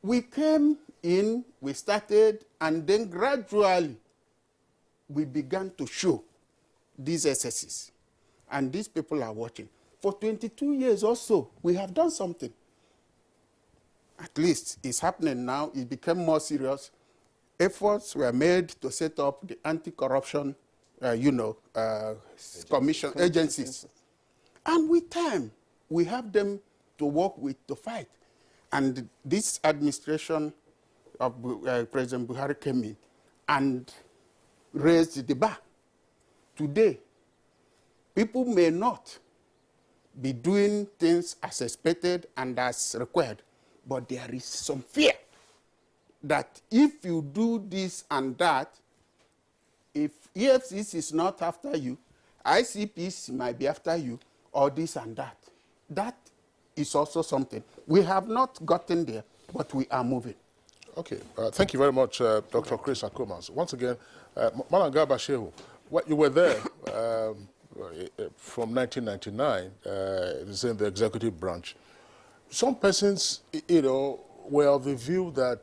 we came in, we started, and then gradually, we began to show these excesses. And these people are watching. For 22 years or so, we have done something. At least it's happening now. It became more serious. Efforts were made to set up the anti-corruption, commission agencies. And with time, we have them to work with to fight. And this administration of President Buhari came in and raised the bar. Today, people may not be doing things as expected and as required, but there is some fear that if you do this and that, if EFCC is not after you, ICPs might be after you, or this and that. That is also something. We have not gotten there, but we are moving. Okay, thank you very much, Dr. Chris Akumas. Once again, Malam Garba Shehu, you were there from 1999, it is in the executive branch. Some persons, were of the view that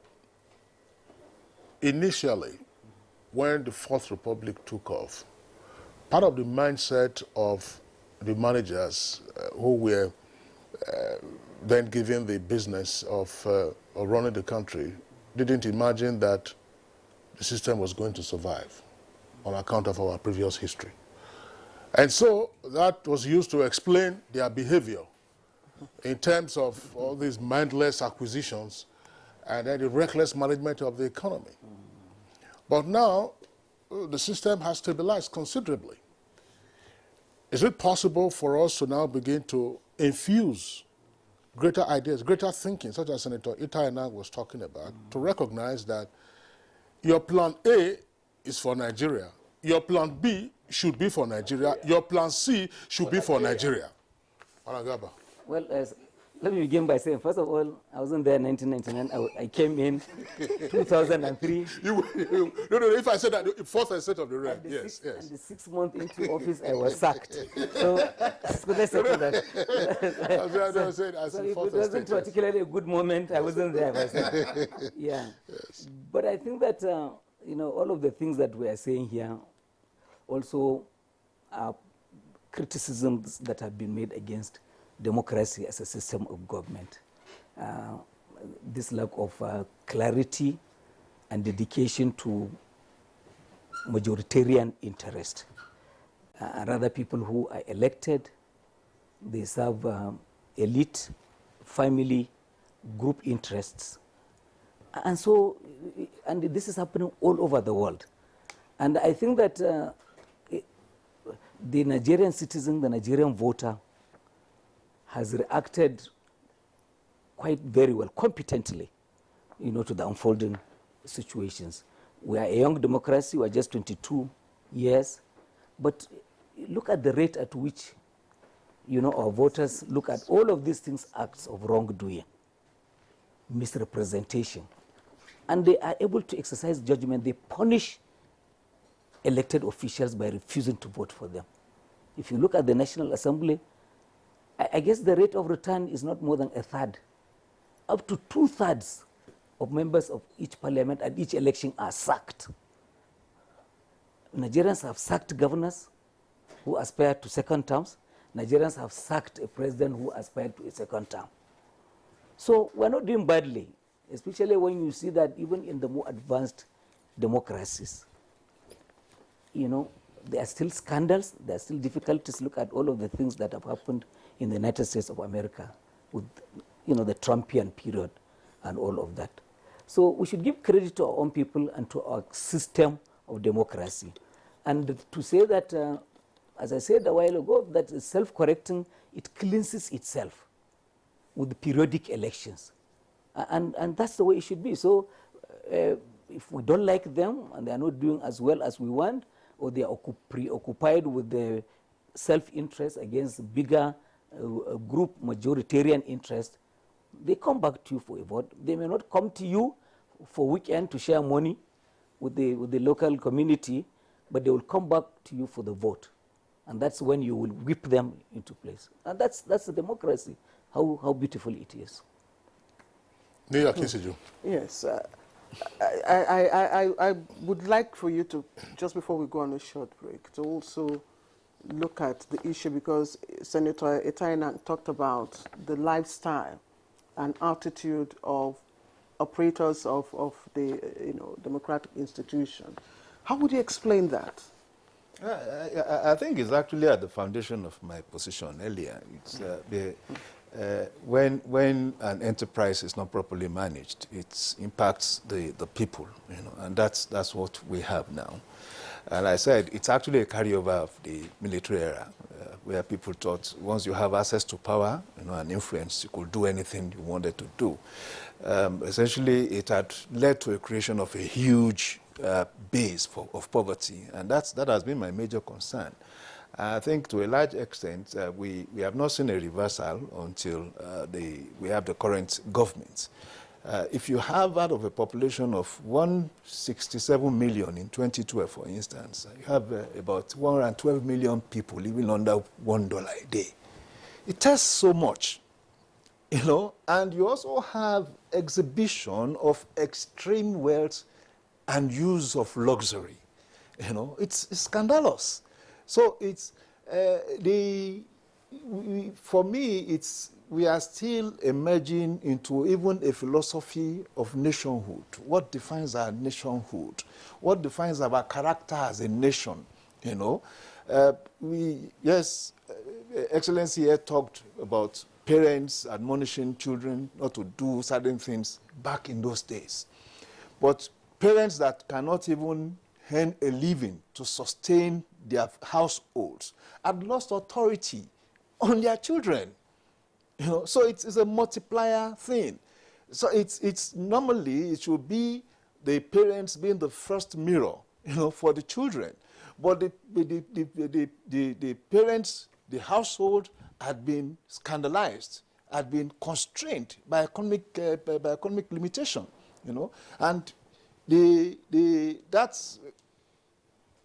initially, when the Fourth Republic took off, part of the mindset of the managers who were then given the business of running the country didn't imagine that the system was going to survive on account of our previous history. And so that was used to explain their behavior in terms of all these mindless acquisitions and then the reckless management of the economy. But now, the system has stabilized considerably. Is it possible for us to now begin to infuse greater ideas, greater thinking, such as Senator Itaina was talking about, to recognize that your plan A is for Nigeria, your plan B should be for Nigeria, your plan C should be for Nigeria. Aragaba. Well, let me begin by saying, first of all, I wasn't there in 1999. I came in 2003. No, if I said that, the fourth estate of the realm, yes. And the 6 months into office, I was sacked. So let's settle that. So it wasn't particularly a good moment. I wasn't there. Yeah. Yes. But I think that, all of the things that we are saying here also are criticisms that have been made against democracy as a system of government. This lack of clarity and dedication to majoritarian interest. Rather, people who are elected, they serve elite, family, group interests. And so, and this is happening all over the world. And I think that the Nigerian citizen, the Nigerian voter, has reacted quite very well, competently, to the unfolding situations. We are a young democracy, we are just 22 years, but look at the rate at which, our voters look at all of these things, acts of wrongdoing, misrepresentation, and they are able to exercise judgment. They punish elected officials by refusing to vote for them. If you look at the National Assembly, I guess the rate of return is not more than a third. Up to 2/3 of members of each parliament at each election are sacked. Nigerians have sacked governors who aspire to second terms. Nigerians have sacked a president who aspired to a second term. So we're not doing badly, especially when you see that even in the more advanced democracies, there are still scandals, there are still difficulties. Look at all of the things that have happened in the United States of America with, the Trumpian period and all of that. So we should give credit to our own people and to our system of democracy. And to say that, as I said a while ago, that is self-correcting, it cleanses itself with periodic elections. And that's the way it should be. So if we don't like them and they are not doing as well as we want, or they are preoccupied with the self-interest against bigger group majoritarian interest, they come back to you for a vote. They may not come to you for weekend to share money with the local community, but they will come back to you for the vote. And that's when you will whip them into place. And that's the democracy, how beautiful it is. Yes. I would like for you to, just before we go on a short break, to also look at the issue, because Senator Itaina talked about the lifestyle and attitude of operators of the democratic institution. How would you explain that? I think it's actually at the foundation of my position earlier. It's when an enterprise is not properly managed, it impacts the people, and that's what we have now. And I said it's actually a carryover of the military era, where people thought once you have access to power, and influence, you could do anything you wanted to do. Essentially, it had led to a creation of a huge base of poverty, and that has been my major concern. I think to a large extent, we have not seen a reversal until we have the current government. If you have out of a population of 167 million in 2012, for instance, you have about 112 million people living under $1 a day. It tells so much, and you also have exhibition of extreme wealth and use of luxury. It's scandalous. So it's for me, we are still emerging into even a philosophy of nationhood. What defines our nationhood? What defines our character as a nation? Excellency here talked about parents admonishing children not to do certain things back in those days. But parents that cannot even earn a living to sustain their households had lost authority on their children. You know, so it's a multiplier thing. So it's normally it should be the parents being the first mirror, you know, for the children. But the parents, the household had been scandalized, had been constrained by economic limitation, you know, and that's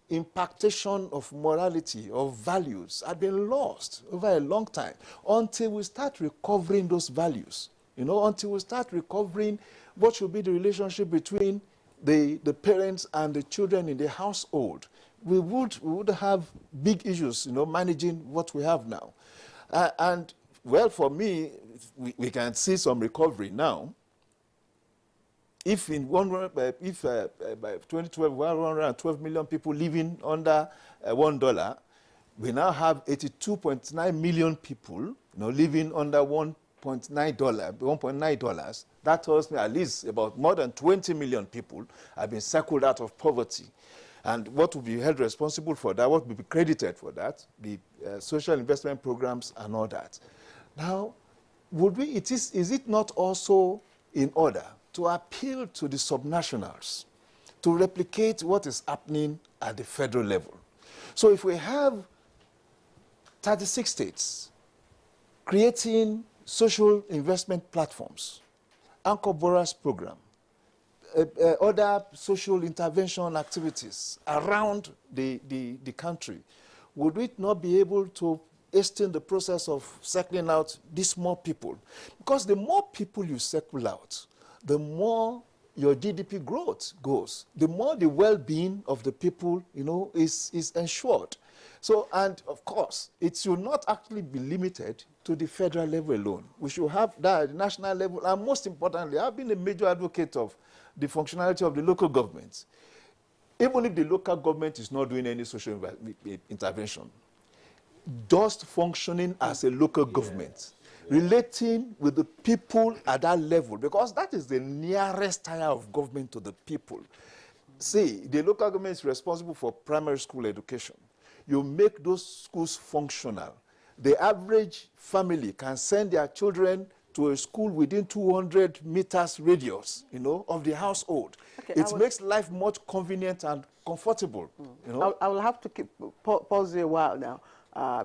impactation of morality, of values, had been lost over a long time until we start recovering those values, you know, until we start recovering what should be the relationship between the parents and the children in the household. We would have big issues, you know, managing what we have now. And, well, for me, we can see some recovery now. If by 2012, 112 million people living under $1, we now have 82.9 million people, you know, living under $1.9. That tells me at least about more than 20 million people have been circled out of poverty. And what will be held responsible for that, what will be credited for that, the social investment programs and all that. Now, is it not also in order to appeal to the subnationals to replicate what is happening at the federal level? So if we have 36 states creating social investment platforms, anchor borrowers program, other social intervention activities around the country, would we not be able to hasten the process of circling out these more people? Because the more people you circle out, the more your GDP growth goes, the more the well-being of the people, you know, is ensured. So, and of course, it should not actually be limited to the federal level alone. We should have that at the national level, and most importantly, I've been a major advocate of the functionality of the local governments. Even if the local government is not doing any social intervention, just functioning as a local government, relating with the people at that level, because that is the nearest tier of government to the people. See, the local government is responsible for primary school education. You make those schools functional. The average family can send their children to a school within 200 meters radius, you know, of the household. Okay, it makes life much convenient and comfortable. You know? I will have to pause you a while now.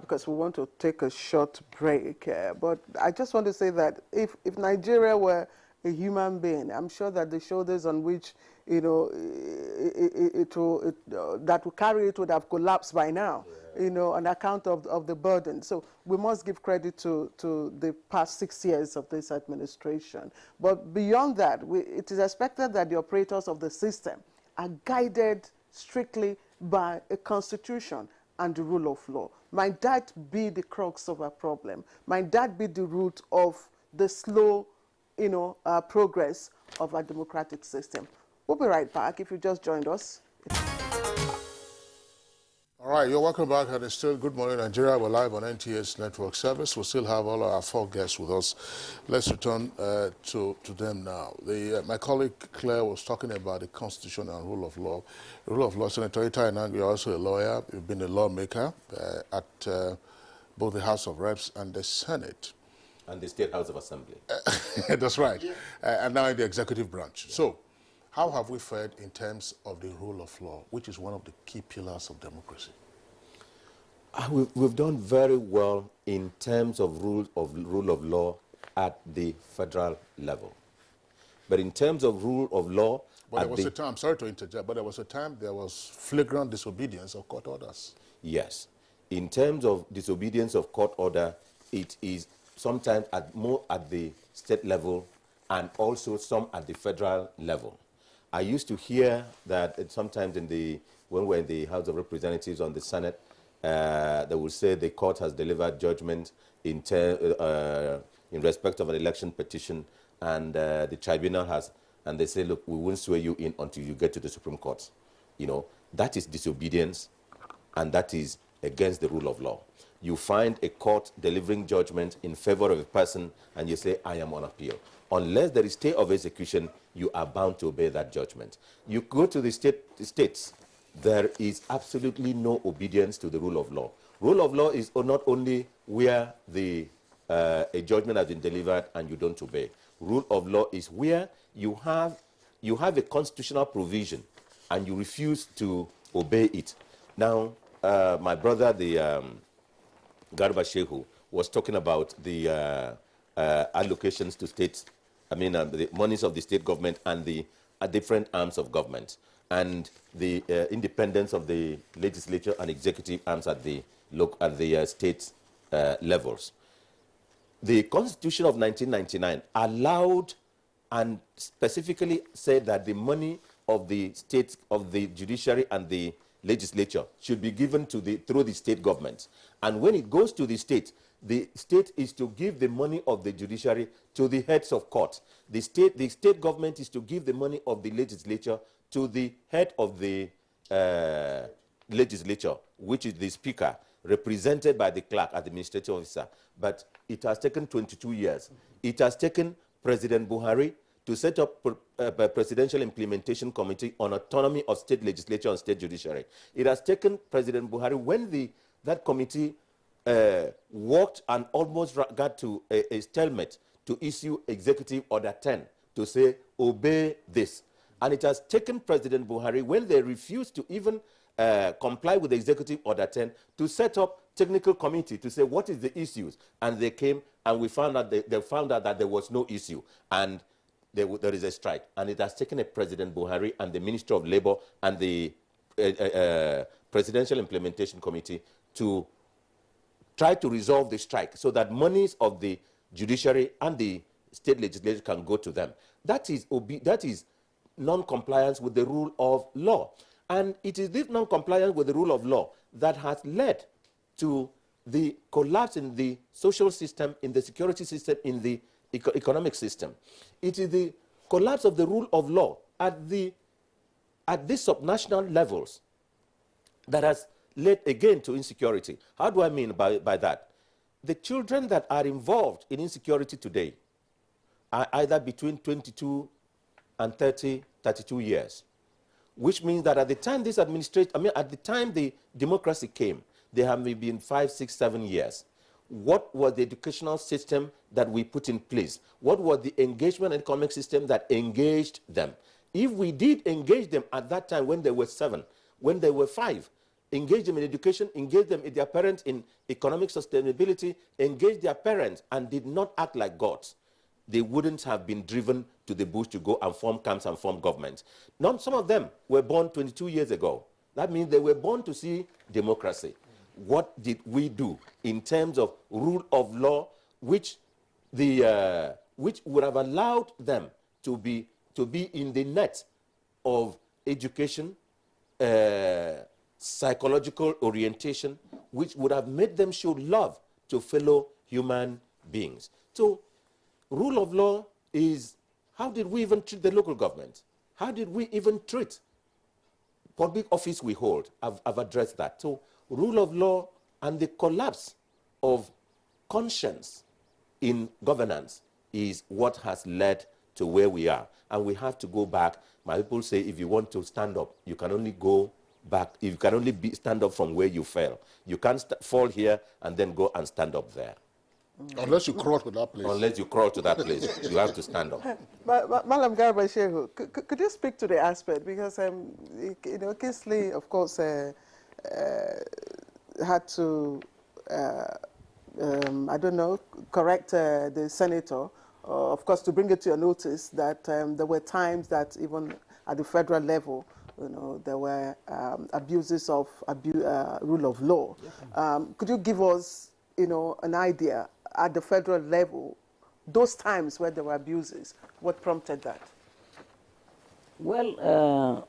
Because we want to take a short break. But I just want to say that if Nigeria were a human being, I'm sure that the shoulders on which, you know, that will carry it would have collapsed by now, you know, on account of the burden. So we must give credit to the past 6 years of this administration. But beyond that, it is expected that the operators of the system are guided strictly by a constitution and the rule of law. Might that be the crux of our problem? Might that be the root of the slow, you know, progress of our democratic system? We'll be right back if you just joined us. All right, you're welcome back, and it's still Good Morning Nigeria. We're live on NTS Network Service. We still have all our 4 guests with us. Let's return to them now. My colleague Claire was talking about the Constitution and rule of law. The rule of law, Senator Itai Enang, you're also a lawyer. You've been a lawmaker at both the House of Reps and the Senate. And the State House of Assembly. That's right. Yeah. And now in the executive branch. Yeah. So, how have we fared in terms of the rule of law, which is one of the key pillars of democracy? We've done very well in terms of rule of law at the federal level. But in terms of rule of law... But there was a time, sorry to interject, but there was a time there was flagrant disobedience of court orders. Yes. In terms of disobedience of court order, it is sometimes more at the state level and also some at the federal level. I used to hear that sometimes when we're in the House of Representatives on the Senate, they will say the court has delivered judgment in respect of an election petition, and the tribunal has, and they say, look, we won't swear you in until you get to the Supreme Court. You know, that is disobedience, and that is against the rule of law. You find a court delivering judgment in favor of a person, and you say, I am on appeal. Unless there is stay of execution, you are bound to obey that judgment. You go to the states, there is absolutely no obedience to the rule of law. Rule of law is not only where the a judgment has been delivered and you don't obey. Rule of law is where you have a constitutional provision and you refuse to obey it. Now, my brother, the Garba Shehu, was talking about the allocations to states, the monies of the state government and the different arms of government, and the independence of the legislature and executive arms at the state levels. The Constitution of 1999 allowed and specifically said that the money of the state, of the judiciary and the legislature should be given to through the state government. And when it goes to the state is to give the money of the judiciary to the heads of court. The state government is to give the money of the legislature to the head of the legislature, which is the speaker, represented by the clerk, administrative officer. But it has taken 22 years. It has taken President Buhari to set up a presidential implementation committee on autonomy of state legislature and state judiciary. It has taken President Buhari, when that committee worked and almost got to a stalemate, to issue Executive Order 10 to say, obey this. And it has taken President Buhari, when they refused to even comply with the Executive Order 10, to set up technical committee to say, what is the issues? And they came and we found out they found out that there was no issue. And there is a strike. And it has taken a President Buhari and the Minister of Labor and the Presidential Implementation Committee to try to resolve the strike so that monies of the judiciary and the state legislature can go to them. That is non-compliance with the rule of law. And it is this non-compliance with the rule of law that has led to the collapse in the social system, in the security system, in the economic system. It is the collapse of the rule of law at these subnational levels that has led again to insecurity. How do I mean by that? The children that are involved in insecurity today are either between 22 and 32 years, which means that at the time at the time the democracy came, they have maybe been 5, 6, 7 years. What was the educational system that we put in place? What was the engagement and economic system that engaged them? If we did engage them at that time when they were 7, when they were 5, engage them in education, engage them in their parents in economic sustainability, engage their parents and did not act like gods, they wouldn't have been driven to the bush to go and form camps and form governments. Now, some of them were born 22 years ago. That means they were born to see democracy. What did we do in terms of rule of law, which would have allowed them to be in the net of education, psychological orientation, which would have made them show love to fellow human beings? So, rule of law is, how did we even treat the local government? How did we even treat public office we hold? I've addressed that. So, rule of law and the collapse of conscience in governance is what has led to where we are. And we have to go back. My people say, if you want to stand up, you can only go back. You can only stand up from where you fell. You can't fall here and then go and stand up there. Unless you crawl to that place. Unless you crawl to that place, you have to stand up. But Malam Garba Shehu, could you speak to the aspect? Because, Kingsley, of course, had to, correct the senator, of course, to bring it to your notice that there were times that even at the federal level, there were abuses of rule of law. Could you give us, an idea at the federal level, those times where there were abuses, what prompted that? Well,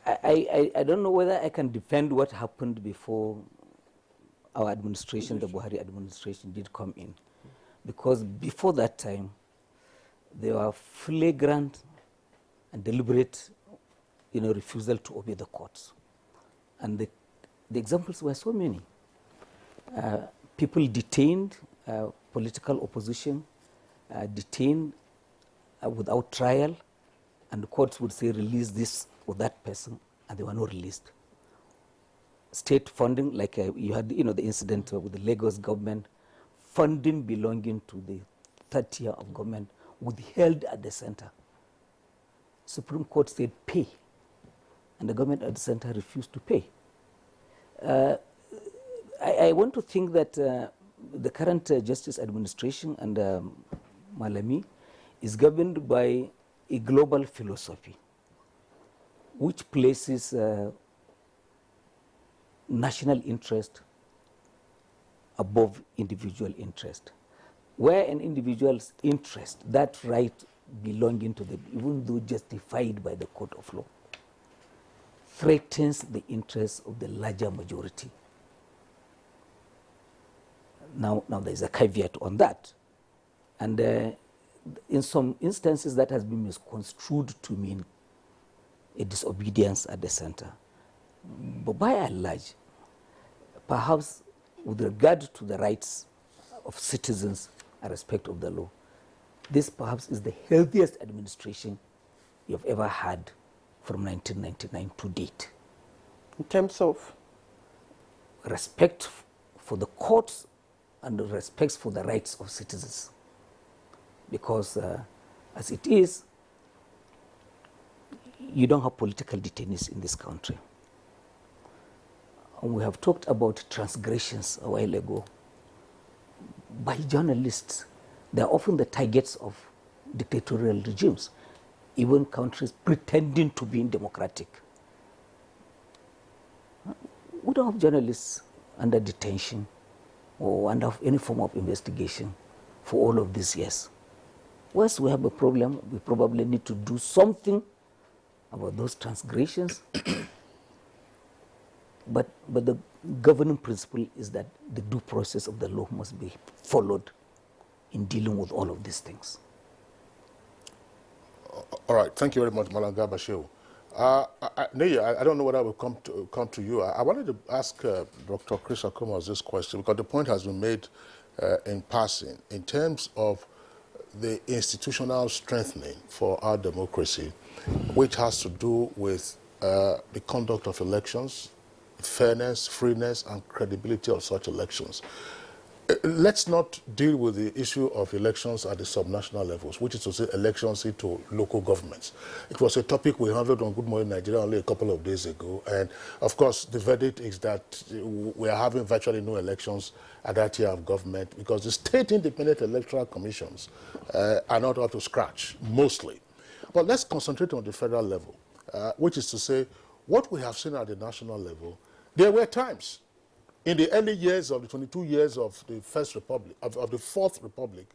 I don't know whether I can defend what happened before our administration, the Buhari administration, did come in. Because before that time, there were flagrant and deliberate, refusal to obey the courts. And the examples were so many. People detained, political opposition, detained without trial, and the courts would say, release this or that person, and they were not released. State funding, like you had, the incident with the Lagos government, funding belonging to the third tier of government withheld at the center. Supreme Court said pay, and the government at the center refused to pay. I want to think that the current justice administration under Malami is governed by a global philosophy which places national interest above individual interest. Where an individual's interest, that right belonging to them, even though justified by the court of law, threatens the interests of the larger majority. Now there's a caveat on that. And in some instances that has been misconstrued to mean a disobedience at the center. But by and large, perhaps with regard to the rights of citizens and respect of the law, this perhaps is the healthiest administration you've ever had from 1999 to date. In terms of? Respect for the courts and the respect for the rights of citizens. Because as it is, you don't have political detainees in this country. And we have talked about transgressions a while ago. By journalists, they're often the targets of dictatorial regimes, even countries pretending to be democratic. We don't have journalists under detention or under any form of investigation for all of these years. Once we have a problem, we probably need to do something about those transgressions. But the governing principle is that the due process of the law must be followed in dealing with all of these things. All right, thank you very much, Malam Garba Shehu. Naya, I don't know whether I will come to you. I wanted to ask Dr. Chris Akumas this question because the point has been made in passing in terms of the institutional strengthening for our democracy, which has to do with the conduct of elections, fairness, freeness, and credibility of such elections. Let's not deal with the issue of elections at the subnational levels, which is to say elections into local governments. It was a topic we handled on Good Morning Nigeria only a couple of days ago. And of course, the verdict is that we are having virtually no elections at that tier of government because the state independent electoral commissions are not up to scratch, mostly. But let's concentrate on the federal level, which is to say what we have seen at the national level. There were times in the early years of the 22 years of the First Republic, of the Fourth Republic,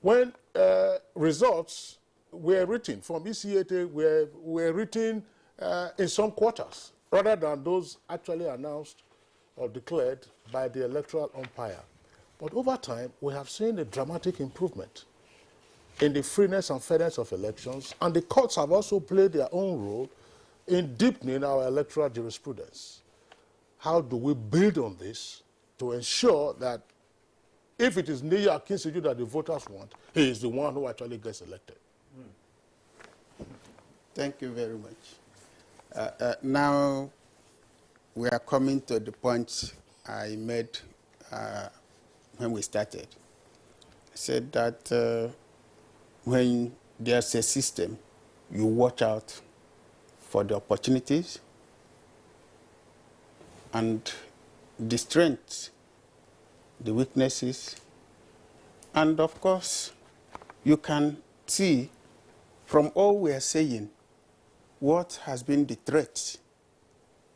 when results were written from ECAT were written in some quarters, rather than those actually announced or declared by the electoral umpire. But over time, we have seen a dramatic improvement in the freeness and fairness of elections, and the courts have also played their own role in deepening our electoral jurisprudence. How do we build on this to ensure that if it is Naya Akinseju that the voters want, he is the one who actually gets elected? Thank you very much. Now we are coming to the point I made when we started. I said that when there's a system, you watch out for the opportunities and the strengths, the weaknesses, and of course, you can see from all we are saying what has been the threat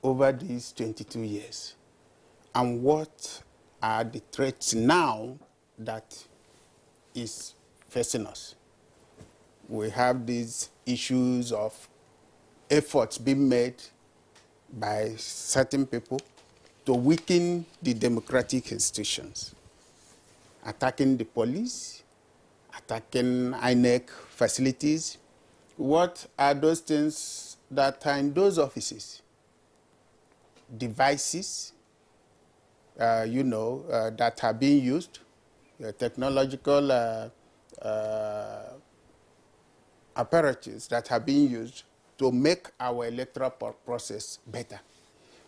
over these 22 years and what are the threats now that is facing us. We have these issues of efforts being made by certain people to weaken the democratic institutions, attacking the police, attacking INEC facilities. What are those things that are in those offices? Devices, that are being used, technological apparatus that are being used to make our electoral process better.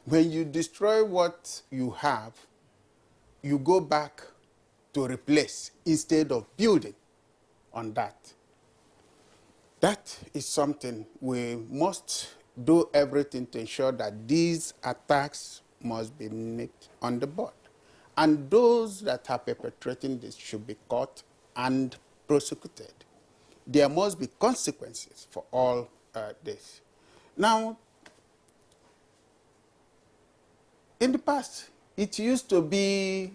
When you destroy what you have, you go back to replace instead of building on that. That is something we must do everything to ensure that these attacks must be nipped on the bud. And those that are perpetrating this should be caught and prosecuted. There must be consequences for all this. Now, in the past, it used to be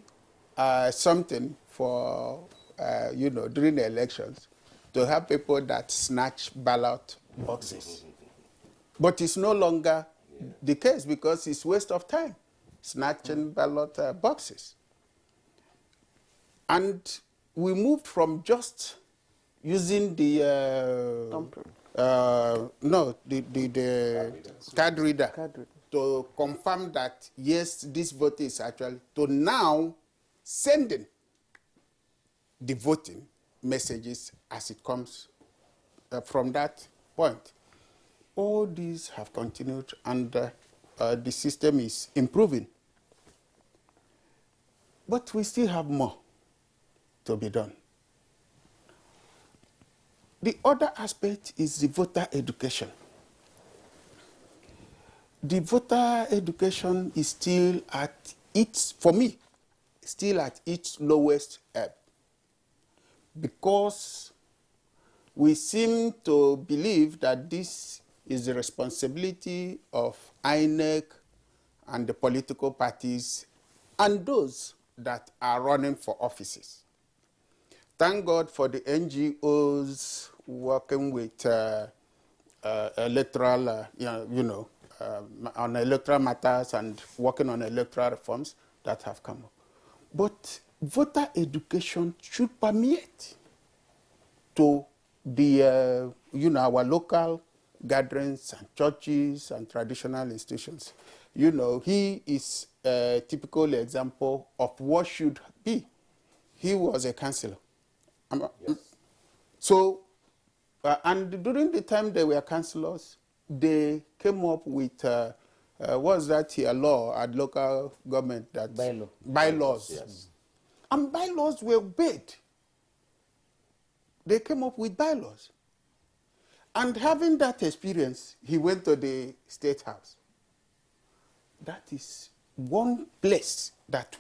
something for, during the elections, to have people that snatch ballot boxes. But it's no longer the case because it's waste of time, snatching ballot boxes. And we moved from just using the card reader to confirm that, yes, this vote is actually, to now sending the voting messages as it comes from that point. All these have continued, and the system is improving. But we still have more to be done. The other aspect is the voter education. The voter education is still at its, for me, still at its lowest ebb, because we seem to believe that this is the responsibility of INEC and the political parties and those that are running for offices. Thank God for the NGOs working with electoral, on electoral matters and working on electoral reforms that have come up. But voter education should permeate to the, our local gatherings and churches and traditional institutions. He is a typical example of what should be. He was a councillor. Yes. So, and during the time they were councillors, they came up with, what's that here, law at local government? That bylaws. Yes. And bylaws were obeyed. They came up with bylaws. And having that experience, he went to the State House. That is one place that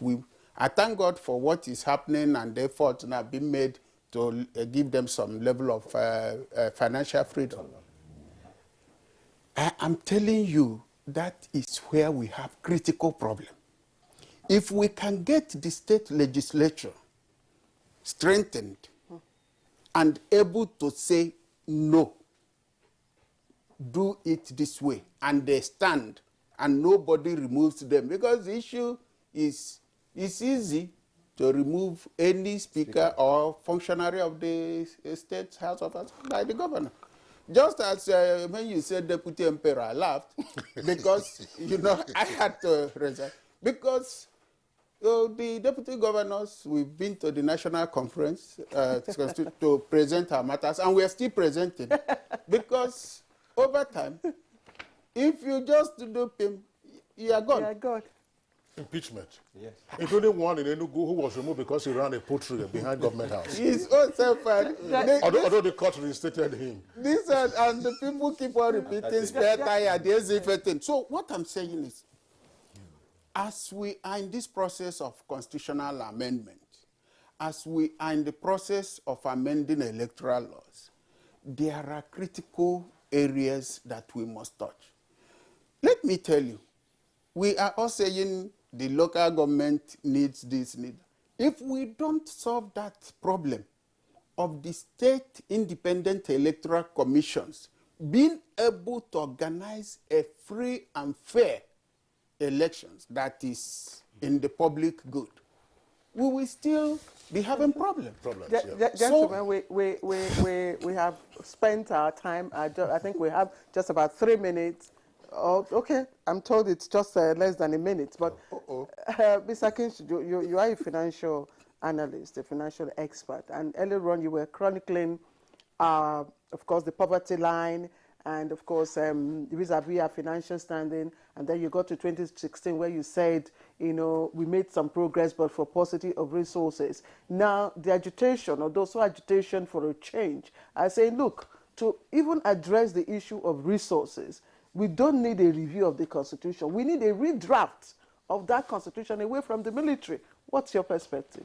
I thank God for what is happening and the efforts now being made to give them some level of financial freedom. I'm telling you, that is where we have critical problem. If we can get the state legislature strengthened and able to say no, do it this way, and they stand, and nobody removes them, because the issue is, it's easy to remove any speaker or functionary of the State House of Assembly by the governor. Just as when you said Deputy Emperor, I laughed because, I had to resign. Because the deputy governors, we've been to the national conference to present our matters, and we are still presenting. Because over time, if you just do him, you are gone. You are gone. Impeachment. Yes. Including one in Enugu who was removed because he ran a poultry behind government house. His own self. Although the court reinstated him. This and the people keep on repeating spare tire, there's everything. So what I'm saying is, as we are in this process of constitutional amendment, as we are in the process of amending electoral laws, there are critical areas that we must touch. Let me tell you, we are all saying the local government needs this, need. If we don't solve that problem of the state independent electoral commissions being able to organize a free and fair elections that is in the public good, we will still be having problems. Gentlemen, we have spent our time. I think we have just about 3 minutes. Oh, okay, I'm told it's just less than a minute. But Mr. Kinch, you are a financial analyst, a financial expert, and earlier on you were chronicling, of course, the poverty line, and of course vis-a-vis our financial standing, and then you got to 2016 where you said you know, we made some progress, but for paucity of resources. Now, the agitation, or those who agitation for a change, are saying, look, to even address the issue of resources, we don't need a review of the Constitution. We need a redraft of that Constitution away from the military. What's your perspective?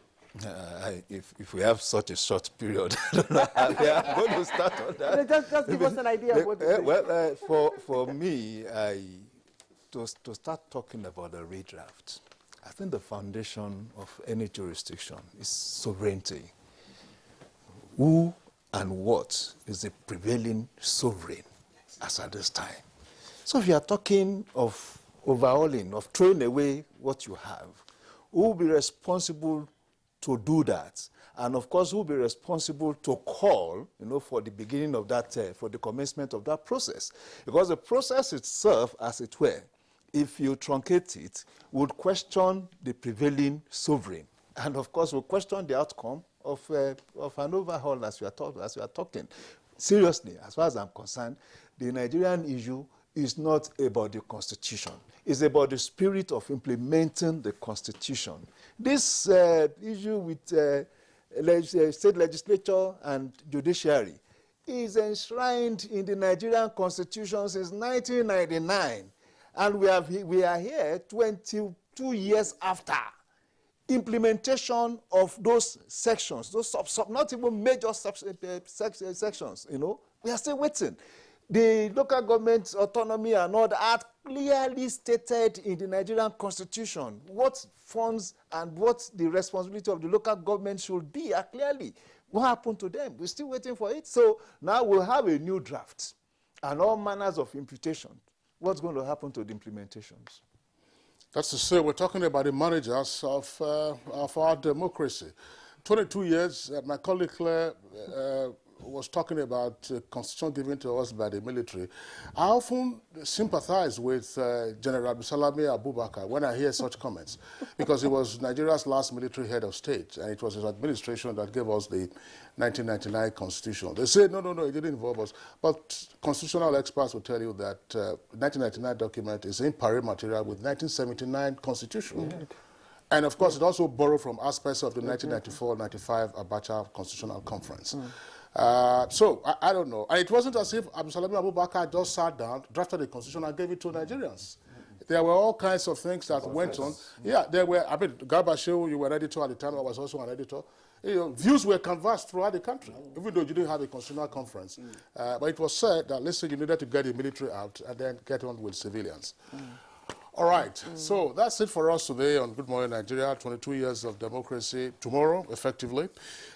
If we have such a short period, I don't know how we are going to start on that. Just give us an idea of what it is. Well, for me, to start talking about a redraft, I think the foundation of any jurisdiction is sovereignty. Who and what is the prevailing sovereign as at this time? So if you are talking of overhauling, of throwing away what you have, who will be responsible to do that? And of course, who will be responsible to call, you know, for the beginning of that, for the commencement of that process? Because the process itself, as it were, if you truncate it, would question the prevailing sovereign. And of course, will question the outcome of an overhaul as we are talking. Seriously, as far as I'm concerned, the Nigerian issue is not about the Constitution. It's about the spirit of implementing the Constitution. This issue with state legislature and judiciary is enshrined in the Nigerian Constitution since 1999. And we are here 22 years after. Implementation of those sections, those not even major sections, you know, we are still waiting. The local government autonomy and all that are clearly stated in the Nigerian Constitution. What funds and what the responsibility of the local government should be are clearly. What happened to them? We're still waiting for it. So now we'll have a new draft and all manners of imputation. What's going to happen to the implementations? That's to say, we're talking about the managers of our democracy. 22 years, my colleague Claire was talking about constitution given to us by the military. I often sympathize with General Abdulsalami Abubakar when I hear such comments, because he was Nigeria's last military head of state, and it was his administration that gave us the 1999 constitution. They say, no, it didn't involve us. But constitutional experts will tell you that the 1999 document is in pari material with 1979 constitution. Yeah. And of course, it also borrowed from aspects of the 1994-95 Abacha Constitutional Conference. So, I don't know. And it wasn't as if Abdulsalami Abubakar just sat down, drafted the constitution, and gave it to Nigerians. There were all kinds of things that went on. Yeah, there were, I mean, Garba Shehu, you were an editor at the time, I was also an editor. You know, views were canvassed throughout the country, even though you didn't have a constitutional conference. But it was said that, listen, you needed to get the military out and then get on with civilians. All right, so that's it for us today on Good Morning Nigeria, 22 years of democracy tomorrow, effectively.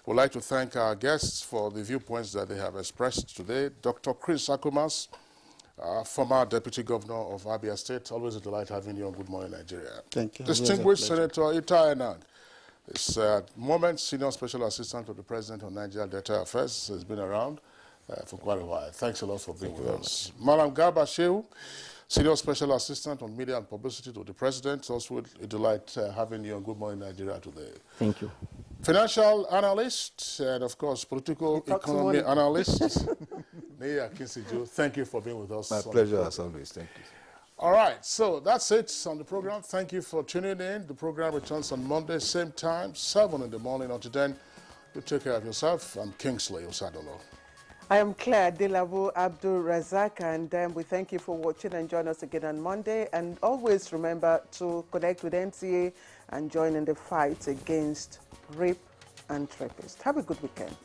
We'd like to thank our guests for the viewpoints that they have expressed today. Dr. Chris Akumas, former Deputy Governor of Abia State, always a delight having you on Good Morning Nigeria. Thank you. Distinguished Senator Ita Enang, is at the moment Senior Special Assistant to the President on Nigeria Data Affairs, has been around for quite a while. Thanks a lot for being with us. Madam Garba Shehu, Senior Special Assistant on Media and Publicity to the President. It's also a delight having you on Good Morning Nigeria today. Thank you. Financial analyst and, of course, political economy analyst, Neya Kinsiju. Thank you for being with us. My pleasure, as always. Thank you. All right, so that's it on the program. Thank you for tuning in. The program returns on Monday, same time, 7 in the morning. Until then, you take care of yourself. I'm Kingsley Osadolo. I am Claire Delavo Abdul Razak, and we thank you for watching, and join us again on Monday. And always remember to connect with NTA and join in the fight against rape and rapists. Have a good weekend.